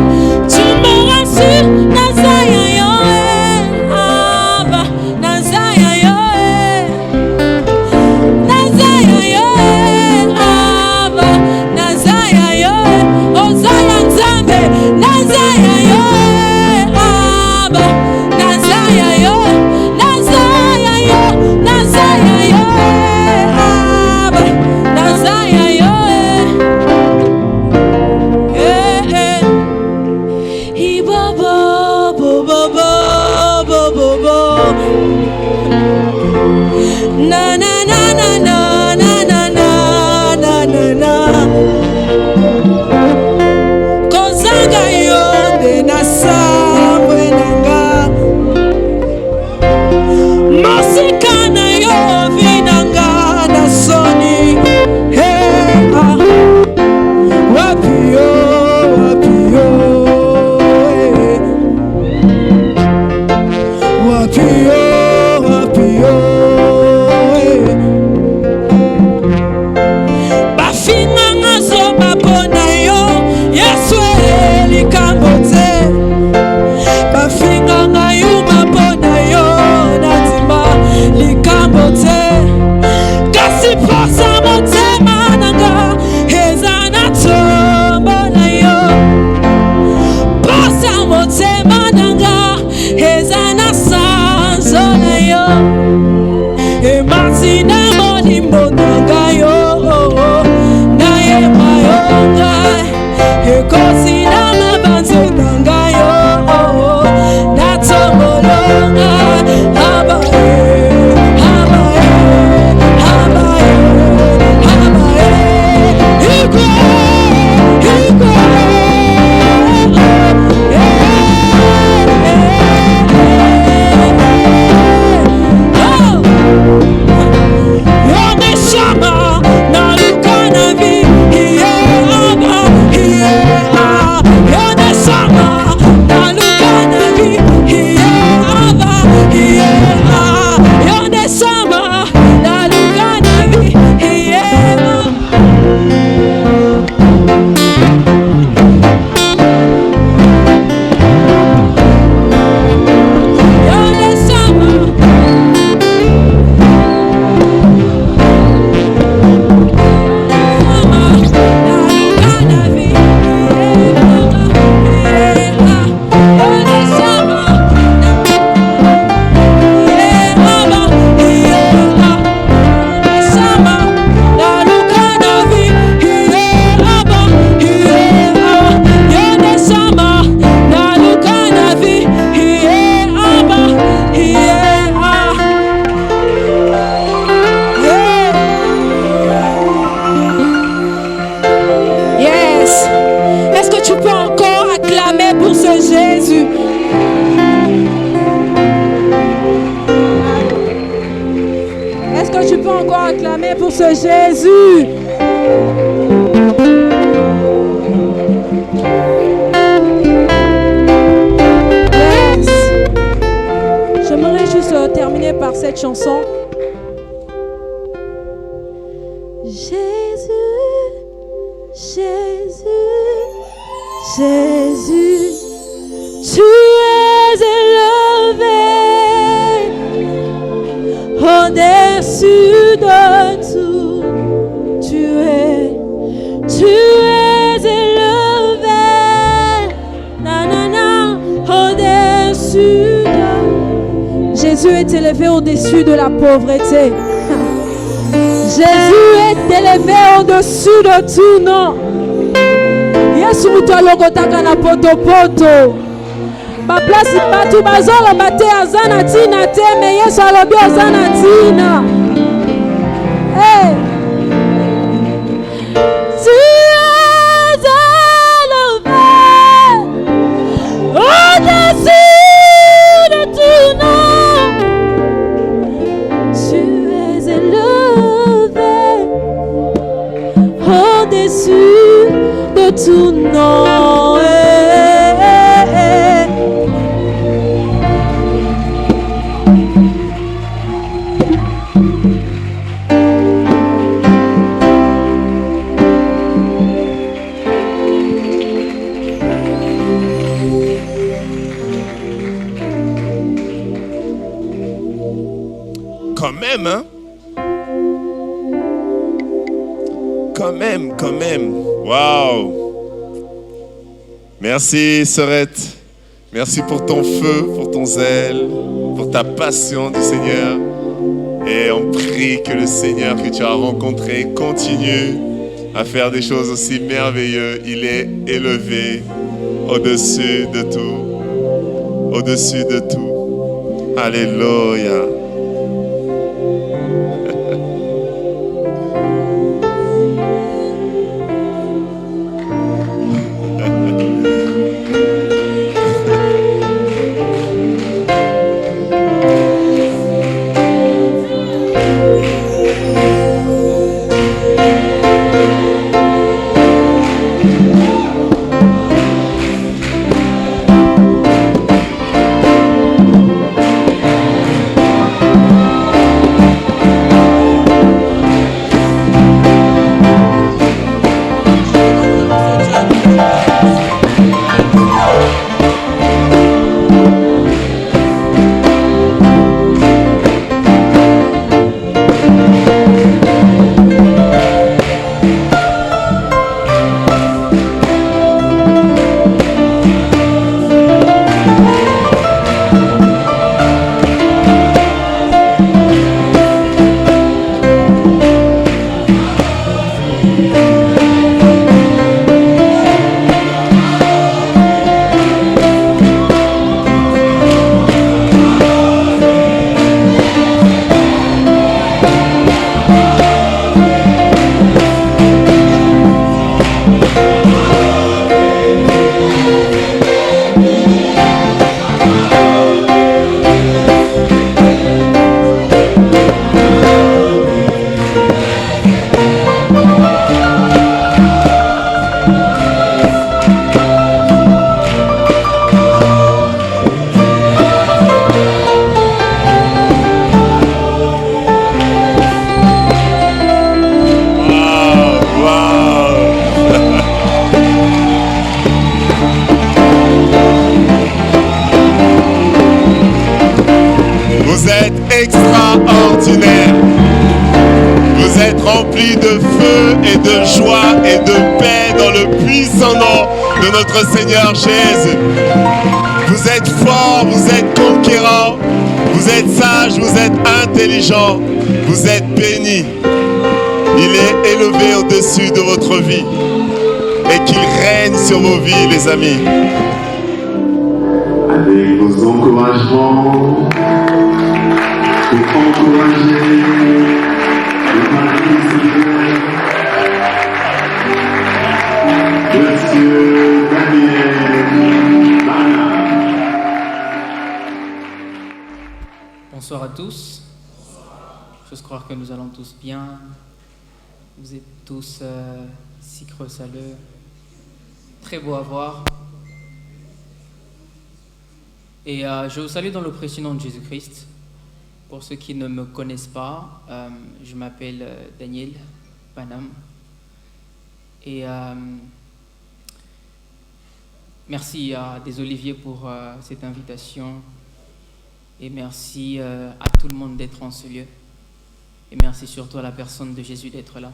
tu me rassures. Nazaya yo aba, Nazaya yo Nazaya yo aba, Nazaya yo Ozaya Nzambe, Nazaya yo aba, Nazaya yo, Nazaya yo, Nazaya yo aba, Nazaya yo Ibo bo bo bo bo bo bo bo. Na na na na na na na na na na na. Kozanga yo de na sambwe nanga. Masikana yo vinanga na soni. Hey ah. Wapi yo, wapi yo. Hey. Wapi yo, wapi yo. Hey. Bafinga ngazo babona yo, Yesu elikambote. Bafinga ngayo babona yo, natima likambote. Kasi posa motema nanga, ezana tombola yo. Posa motema nanga, ezana sanzola yo. Ematina moni monanga yo, na ye mayonga. Ekosi na mabanzo nanga yo, na tombolonga. Haba haba haba haba igwe igwe. Yone shama na lukana vi hiye aba hiye a. Yone shama na lukana vi hiye aba hiye a. Yone shama na lukana vi hiye a. Yone shama. Yes. Est-ce que tu peux encore acclamer pour ce Jésus? Est-ce que tu peux encore acclamer pour ce Jésus? Yes. J'aimerais juste terminer par cette chanson. Jésus, Jésus, Jésus, tu es élevé au-dessus de tout. Tu es élevé, nanana, au-dessus de. Jésus est élevé au-dessus de la pauvreté. Jésus est élevé au-dessus de tout nom. Yesu mutu alokotaka na potopoto. Ba place batu bazola bate azana tina te, mais Yesu alobi azana tina. Hey. Tu es élevé au-dessus de tout nom. Tu es élevé au-dessus de tout nom. Quand même, hein? Quand même. Waouh! Merci, Sœurette. Merci pour ton feu, pour ton zèle, pour ta passion du Seigneur. Et on prie que le Seigneur que tu as rencontré continue à faire des choses aussi merveilleuses. Il est élevé au-dessus de tout. Au-dessus de tout. Alléluia. extraordinaire. Vous êtes remplis de feu et de joie et de paix dans le puissant nom de notre Seigneur Jésus. Vous êtes forts, vous êtes conquérants, vous êtes sages, vous êtes intelligents, vous êtes bénis. Il est élevé au-dessus de votre vie et qu'il règne sur vos vies, les amis. Avec vos encouragements, pour encourager le mari Monsieur Daniel Bana. Bonsoir à tous. J'ose croire que nous allons tous bien. Vous êtes tous si creux saleux, très beaux à voir. Et je vous salue dans le précieux nom de Jésus-Christ. Pour ceux qui ne me connaissent pas, je m'appelle Daniel Panam. Et merci à des Oliviers pour cette invitation. Et merci à tout le monde d'être en ce lieu. Et merci surtout à la personne de Jésus d'être là.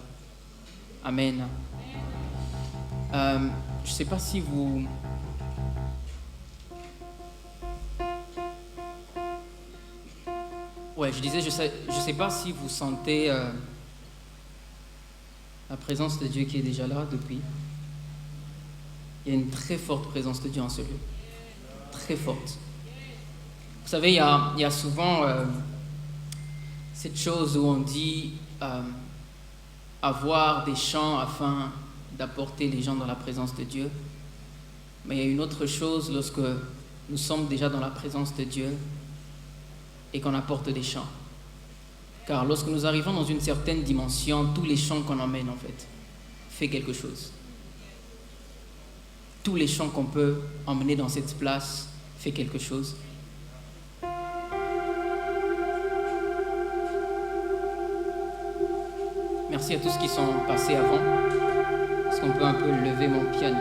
Amen. Je ne sais pas si vous... Ouais, je disais, je sais pas si vous sentez la présence de Dieu qui est déjà là depuis. Il y a une très forte présence de Dieu en ce lieu. Très forte. Vous savez, il y a souvent cette chose où on dit avoir des chants afin d'apporter les gens dans la présence de Dieu. Mais il y a une autre chose lorsque nous sommes déjà dans la présence de Dieu et qu'on apporte des chants. Car lorsque nous arrivons dans une certaine dimension, tous les chants qu'on emmène, en fait, fait quelque chose. Tous les chants qu'on peut emmener dans cette place fait quelque chose. Merci à tous qui sont passés avant. Est-ce qu'on peut un peu lever mon piano?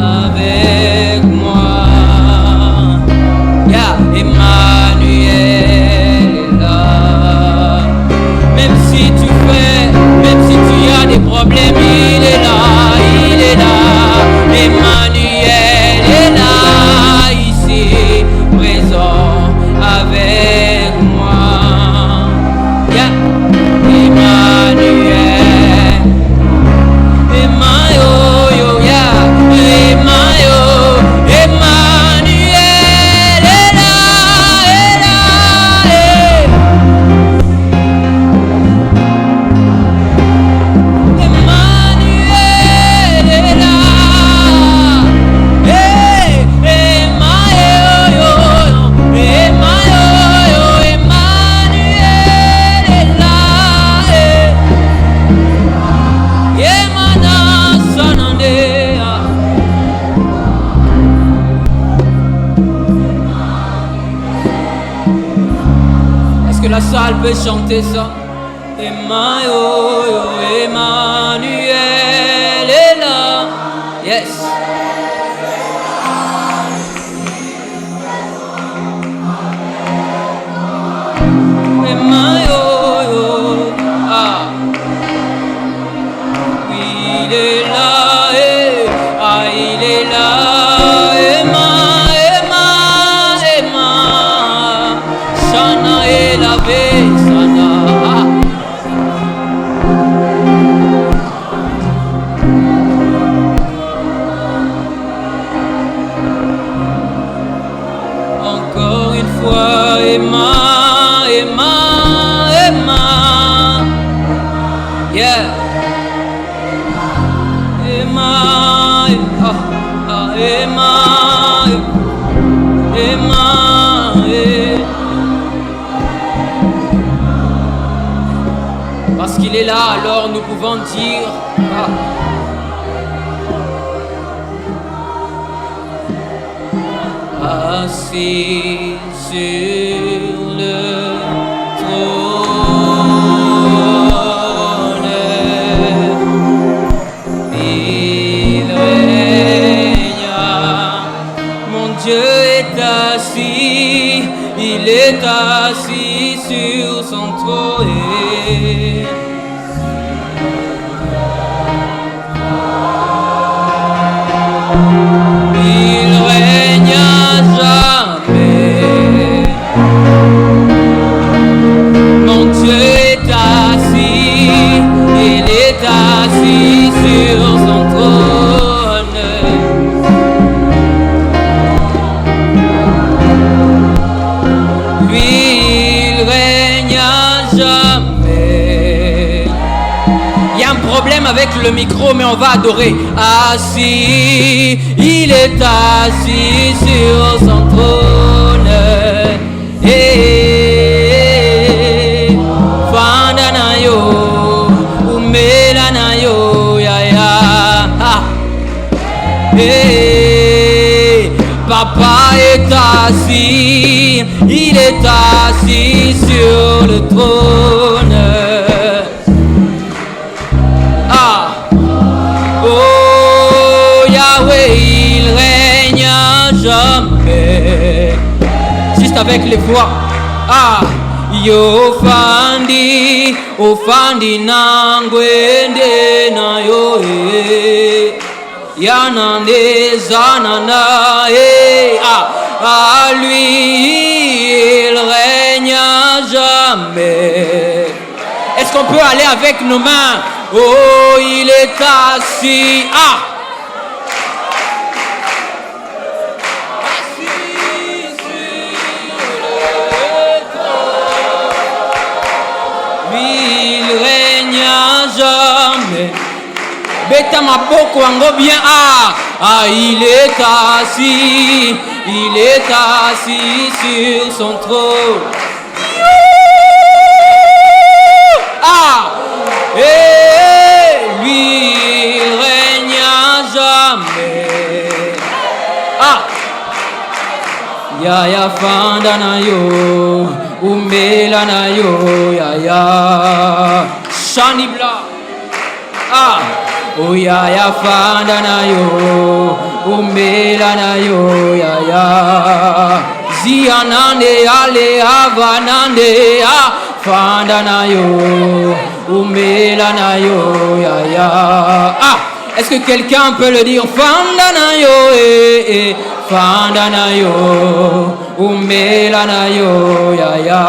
Avec moi. salle peut chanter ça. Emmanuel est là. Yes. Emmanuel. Ah. Oui, il est là. Ah, il est là. Sana est lavé. Sana. Encore une fois, Emma, Emma, Emma. Yeah. Emma, ah, ah, Emma, Emma, Parce qu'il est là, alors nous pouvons dire assis sur le trône, il règne. Mon Dieu est assis, il est assis sur son trône. Il règne à jamais. Mon Dieu est assis, il est assis sur son trône. Lui, il règne à jamais. Il y a un problème avec le micro, mais on va adorer. Assis, il est assis sur son trône. Fandanayo, umelanayo, ya ya. Papa est assis, il est assis sur le trône. Il règne à jamais. Juste avec les voix. Yo fandi, o fandi nangwende na yo yanande zanana à lui il règne à jamais. Est-ce qu'on peut aller avec nos mains? Oh, il est assis. Jamais. Beta maboko ango bien. Il est assis sur son trône. Lui il règne à jamais. Yaya fanda na yo, umela na yo, yaya shanibla. Oh yaya fanda na yo, umela na yo, yaya zianande ale avanande fanda na yo, umela na yo, yaya. Est-ce que quelqu'un peut le dire? Fanda na yo, fanda na yo, umela na yo, yaya.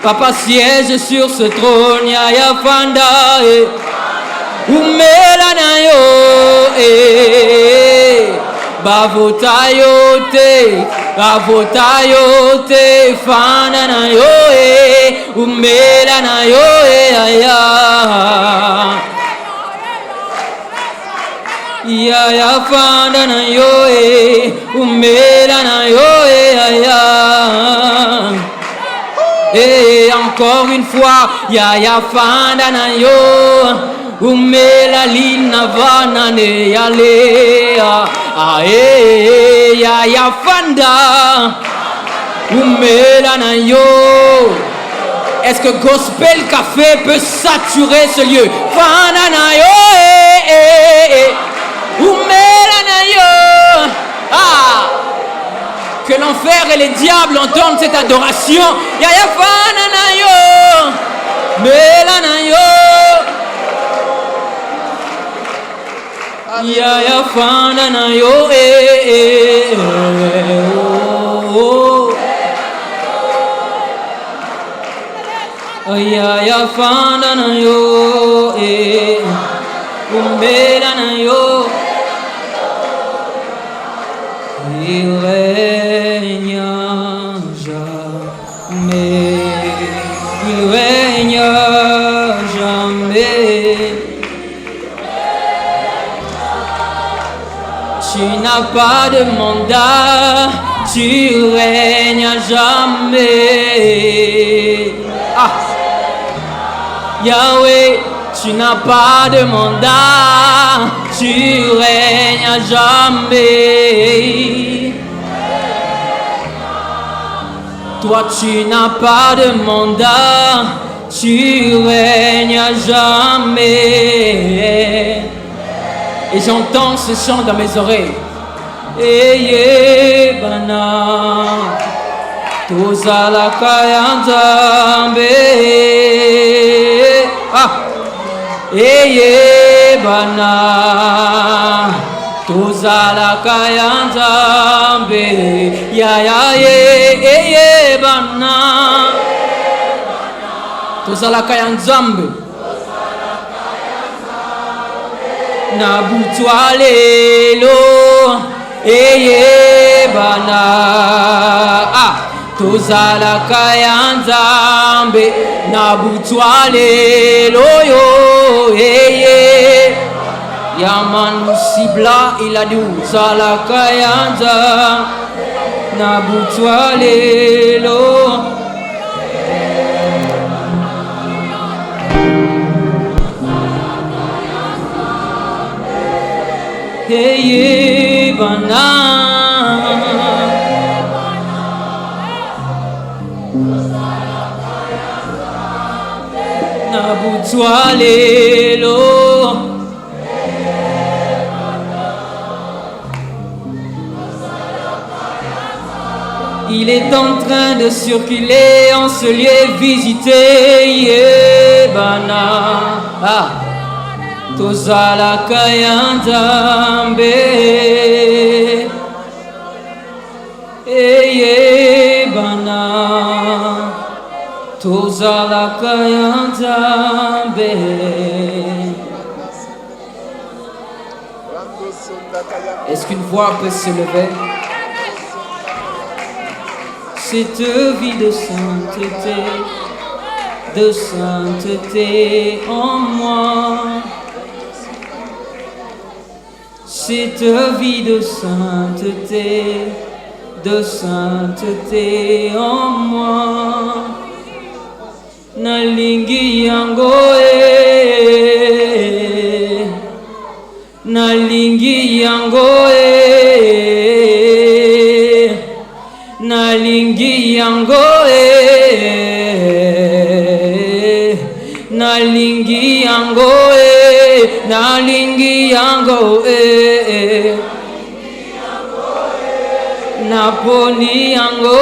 Papa siège sur ce trône, yaya fanda, umela na yo, bavotayote, fanda na yo, umela na yo, yaya. Yaya fanda na yo, umela na yo, yaya. Encore une fois, yaya fanda na yo, umela lina vana ne yale. Yaya fanda, umela na yo, Est-ce que Gospel Café peut saturer ce lieu? Fananayo, Umelanayo. Ah! Que l'enfer et les diables entendent cette adoration. Yaya Fananayo, Melanayo. Yaya Fananayo, Yaya Fananayo, Umelanayo. Il règne jamais, il règne jamais. Tu n'as pas de mandat, tu règnes à jamais. Ah, Yahweh, tu n'as pas de mandat, tu règnes à jamais. Toi, tu n'as pas de mandat, tu règnes à jamais. Et j'entends ce chant dans mes oreilles. Eye bana, tozala kayanzambe. Ah, eye bana, tozala kayanzambe. Ya ya eye bana, tozala kayanzambe. Nabutwa lelo, eye bana, ah, tozala kayanzambe. Nabutwa lelo yo, eye, yaman musibla iladu zala kayanza. Nabutwa lelo. Hey, bana, nabutwa lelo. Il est en train de circuler en ce lieu visité. Yeah, bana, ah. Tozala kayanzambe, eye bana, tozala kayanzambe. Est-ce qu'une voix peut se lever? Cette vie de sainteté en moi. Cette vie de sainteté en moi. Nalingi yango nalingi yango nalingi yango nalingi yango nalingi yango naponi yango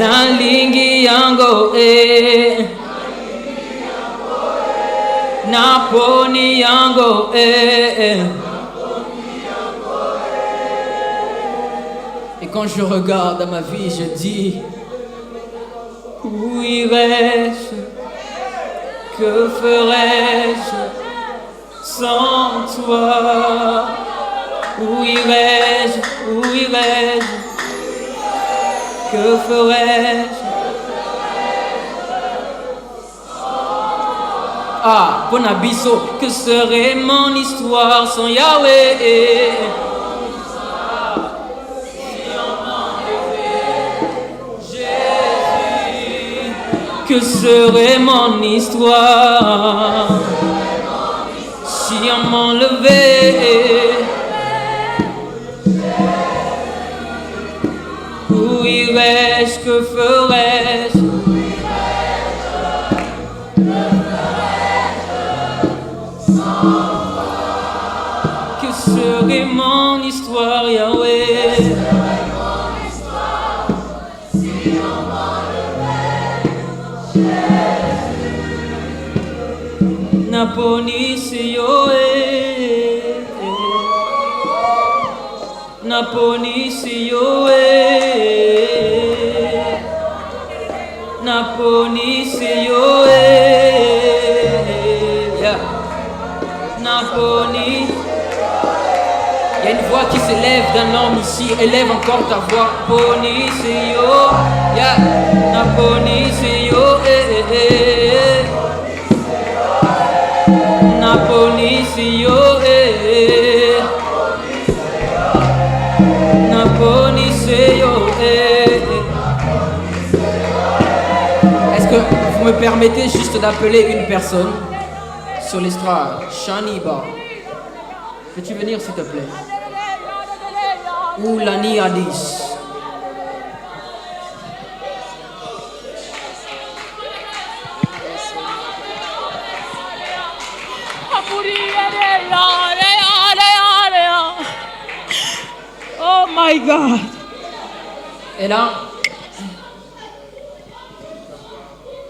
nalingi yango naponi yango Et quand je regarde à ma vie, je dis, où irais-je? Que ferais-je sans toi? Où irais-je? Où irais-je? Que ferais-je? Ah, Bonabiso, que serait mon histoire sans Yahweh? Que serait mon histoire si on m'enlevait? Où irais-je? ferais-je, que ferais-je? Que serait mon histoire, Yahweh? Naponi siyoe, Naponi siyoe, Naponi siyoe, Naponi. Il y a une voix qui s'élève d'un homme ici. Élève encore ta voix. Naponi siyo, Naponi siyo, Naponi siyo, Naponi siyo. Est-ce que vous me permettez juste d'appeler une personne sur l'estrade? Shaniba, peux-tu venir s'il te plaît? Ou Lani Hadis. Oh my God. Et là,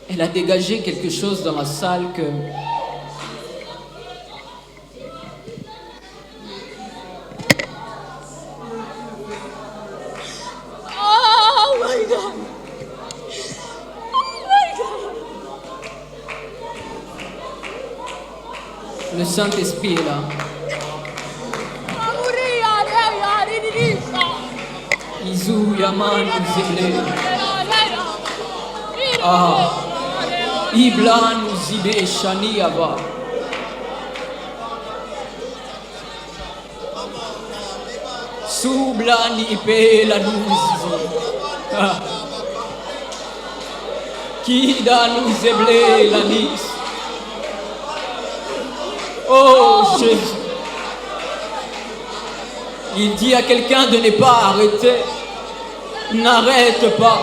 elle a dégagé quelque chose dans la salle que... Oh my God. Oh my God. Le Saint-Esprit est là. Izu Yaman Zible. Ah. Iblan Zibe Shani Aba. Sublani Ipe la Nuzizo. Kida Nuzeble la Nis. Oh Jésus. Il dit à quelqu'un de ne pas arrêter. N'arrête pas.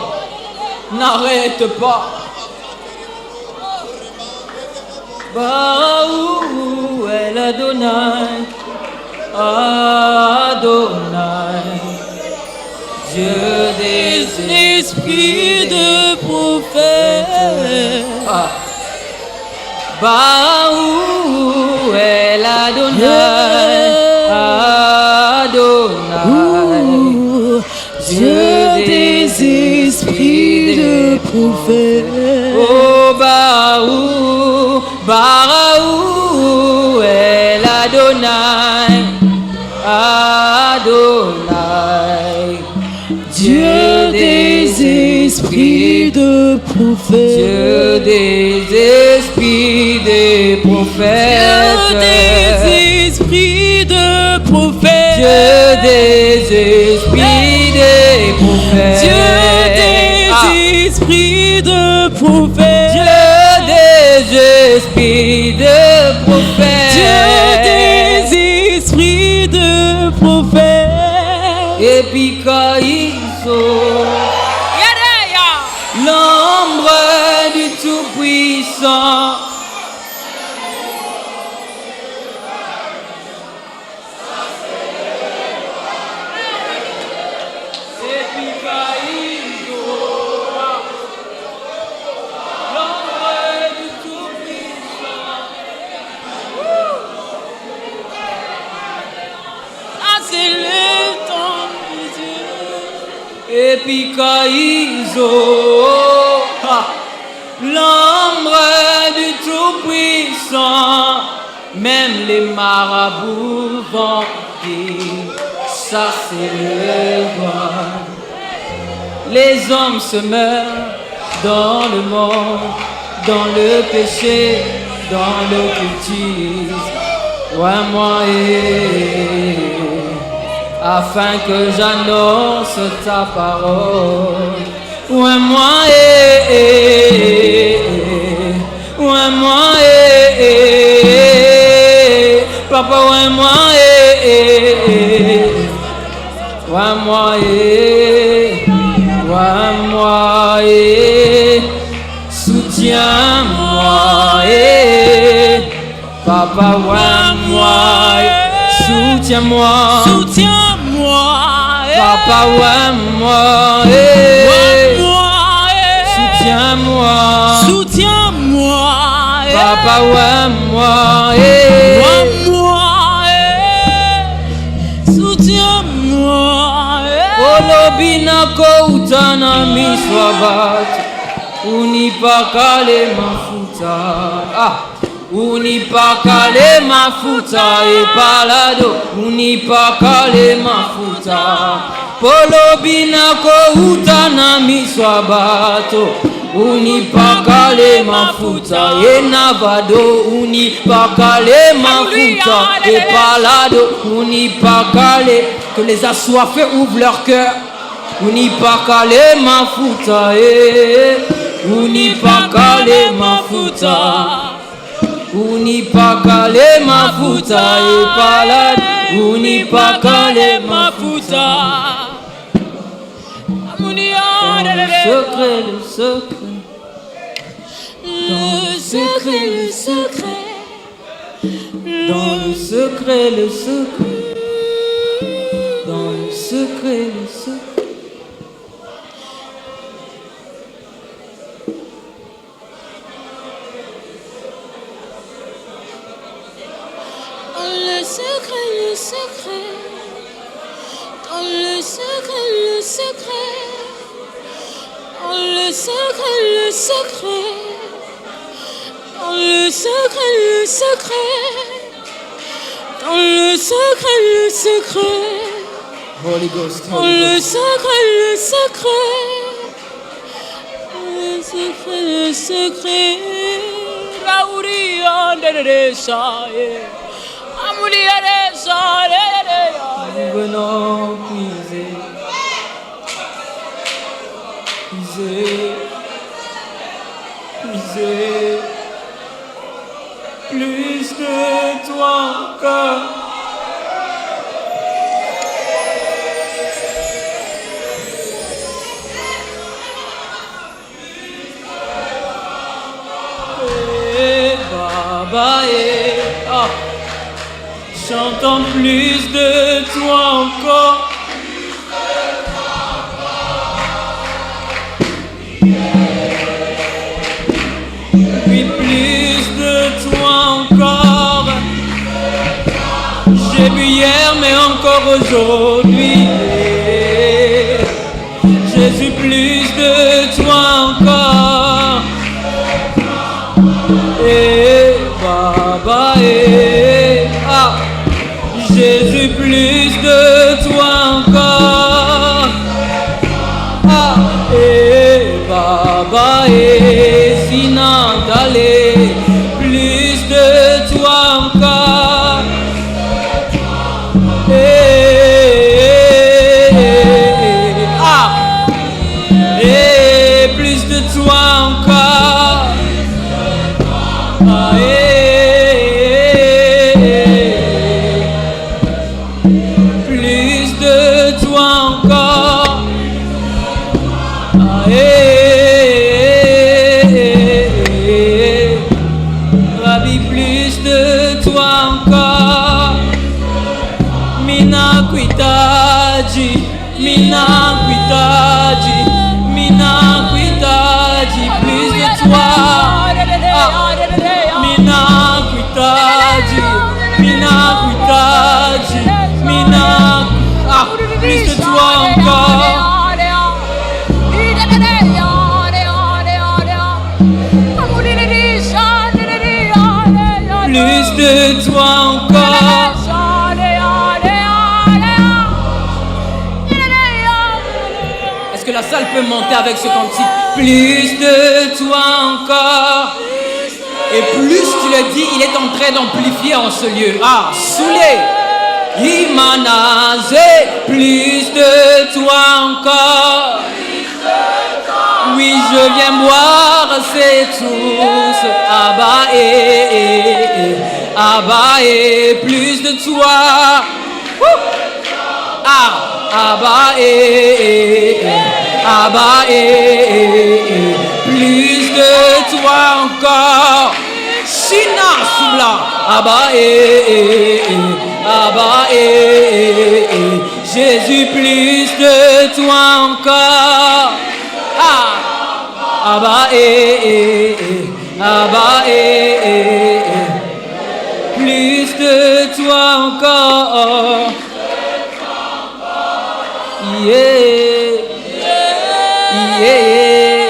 N'arrête pas. Baou El Adonai. Adonai. Dieu des esprits de prophète. Ah. Baou El Adonai. Adonai, Dieu des esprits de prophète. Oh Baou, Baou, El Adonai, Adonai, Dieu des esprits de prophète. Dieu des esprits des prophètes. Dieu des esprits de prophètes. Dieu des esprits des prophètes. Dieu des esprits de prophètes. Dieu des esprits de prophètes. Dieu des esprits de prophètes. Et puis l'ombre du Tout-Puissant. Epikaïzo, l'ombre du Tout-Puissant, même les marabouts vont dire, ça c'est le roi. Les hommes se meurent dans le monde, dans le péché, dans l'occultisme. Ouais, moi afin que j'annonce ta parole. Ouais, moi ouais, moi papa, ouais, moi ouais, moi ouais, moi et soutiens-moi et papa ouais moi et soutiens-moi, Soutiens-moi, papa ouais moi et soutiens-moi, soutiens-moi, papa ouais moi et soutiens-moi. Olobinako utana miswabat unipakale mafuta unipakale mafuta epalado unipakale mafuta polobinako utana miswabato unipakale mafuta enavado unipakale mafuta epalado unipakale. Que les assoiffés ouvrent leur cœur. Unipakale mafuta unipakale mafuta unipakale mafuta epalado unipakale mafuta. Secret, le secret, Le secret, le secret, dans le secret, le secret, dans le secret, le secret. le secret, le secret, dans le secret, le secret, dans le secret, le secret, dans le secret, le secret, dans le secret, le secret. Holy Ghost, Dans Holy le Ghost. secret, le secret, le secret, le secret. Raouri anderesa, amuli anderesa, Nous venons puiser, puiser, puiser, plus de toi encore. Baba chantons plus de toi encore. Puis plus de toi encore. J'ai bu hier mais encore aujourd'hui. Jésus, plus de toi encore. Baba Jésus, plus de toi encore. Baba Sinandale, plus de toi encore. Plus de toi encore. Plus de toi encore. Rabbi, plus de toi encore. Mina Kwitaji, Mina Kwitaji, Mina Kwitaji, plus de toi. Mina Kwitaji, Mina Kwitaji, Mina, plus de toi encore. Plus de toi encore. Est-ce que la salle peut monter avec ce cantique? Plus de toi encore. Et plus tu le dis, il est en train d'amplifier en ce lieu. Soulé. Imanaze, plus de toi encore. Oui, je viens boire, c'est tous. Abba plus de toi. Abba Abba, plus de toi encore. Shina Soubla, Abba, Abba, Jésus, plus de toi encore. Ah, Abba, Abba, plus de toi encore. Yeah, yeah,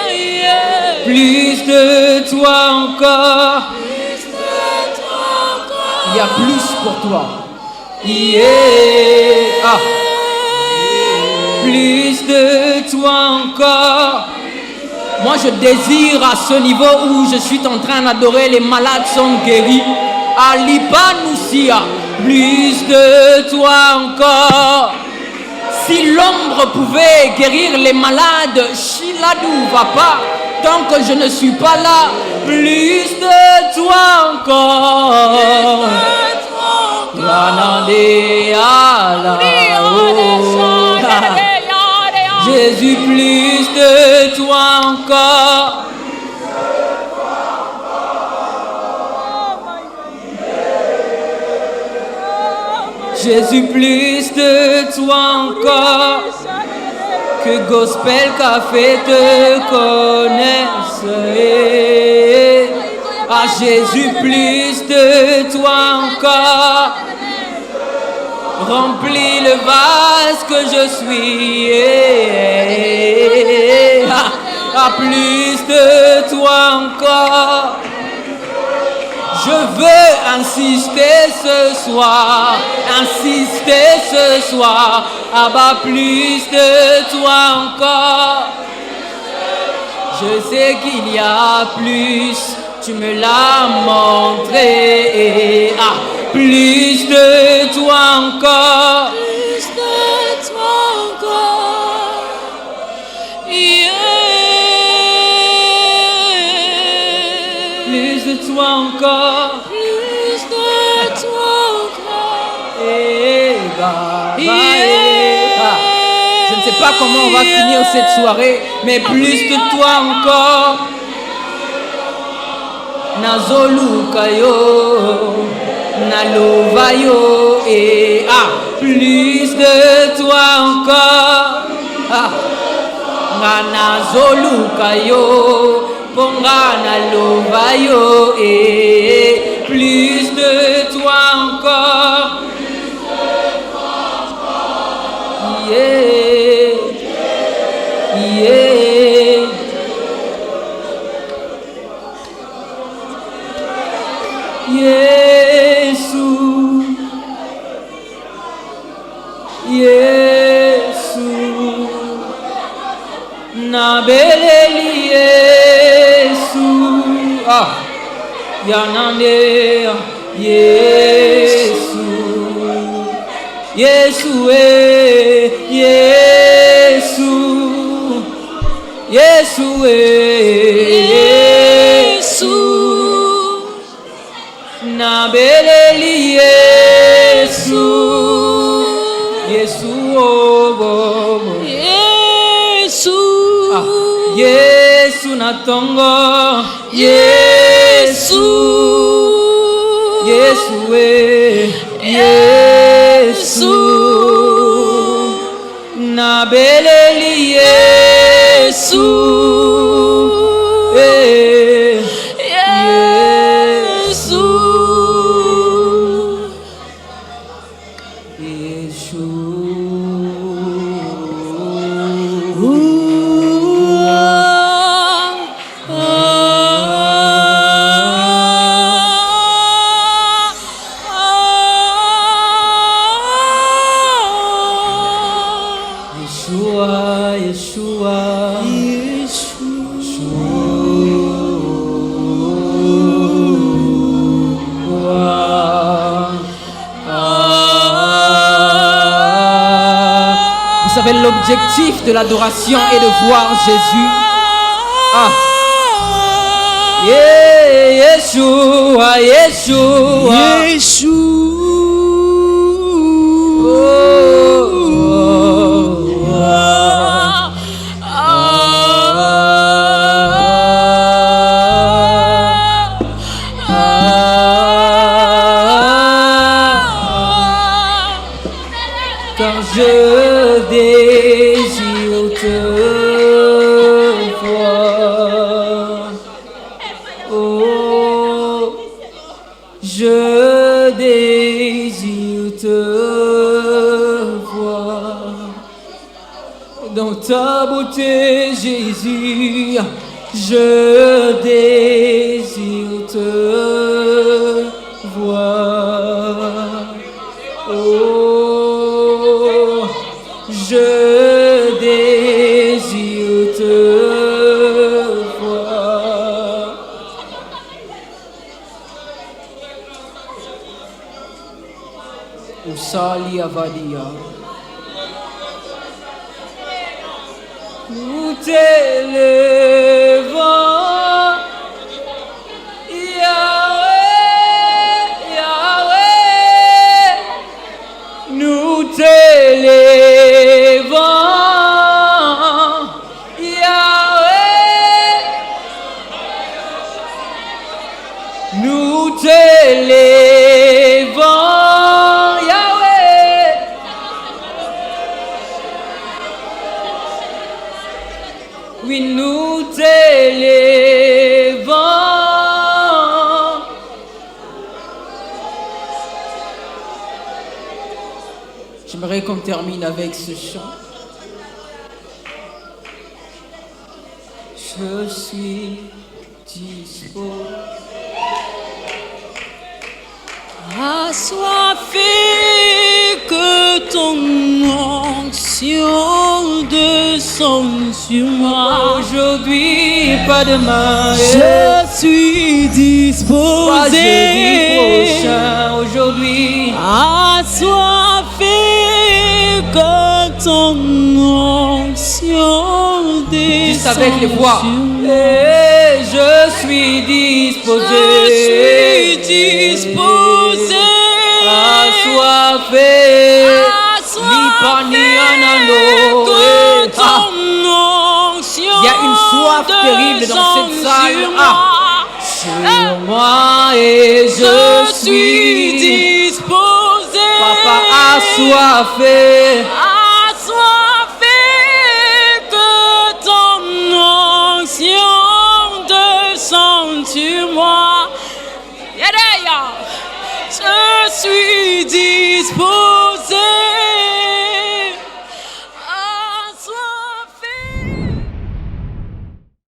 plus de toi encore. Il y a plus pour toi. Yeah, ah. Plus de toi encore. Moi je désire à ce niveau où je suis en train d'adorer, les malades sont guéris. Alipanusia, plus de toi encore. Si l'ombre pouvait guérir les malades, Shiladou va pas. Tant que je ne suis pas là, plus de toi encore. Jésus, plus de toi encore. Jésus, plus de toi encore. Que Gospel Café te connaisse. À Jésus, plus de toi encore. Remplis le vase que je suis. À plus de toi encore. Je veux insister ce soir, Abba, plus de toi encore. Je sais qu'il y a plus, tu me l'as montré. Ah, plus de toi encore. Plus de toi encore. Plus de toi encore. Plus de toi encore. Je ne sais pas comment on va finir cette soirée, mais plus de toi encore. Nazolu kayo, nalovayo, plus de toi encore. Nazolu kayo. Pongana lovayo, plus de toi encore. Yeah, yeah. Yesu, Yesu, nabeleli Yesu. Ah, yanande Yesu, Yesu, Yesu, Yesu, Yesu, nabeleli Yesu, Yesu, oh, Yesu, ah, Yesu natongo. Yesu, Yesu, Yesu, nabeleli Yesu, Yesu, L'objectif de l'adoration est de voir Jésus. Ah. Yeah, Yeshua, Yeshua, Yeshua. beauté, Jésus, je désire te voir. Oh, je désire te voir. Usali avadia. Nous t'élevons, Yahweh, Yahweh. Nous t'élevons, Yahweh. Nous t'élevons, Yahweh. Oui, nous t'élevons. J'aimerais qu'on termine avec ce chant. Je suis dispo. Assoiffé que ton onction descende sur moi. Aujourd'hui, pas demain. Je suis disposé. Pas jeudi prochain. Aujourd'hui. Assoiffé que ton onction descende. Juste avec les voix. Et je suis disposé. Je suis disposé. Assoiffé. Que ton onction. Il y a une soif terrible dans cette salle. Sur moi et je suis disposé. Papa assoiffé. Assoiffé que ton onction descende sur moi. Je suis disposé.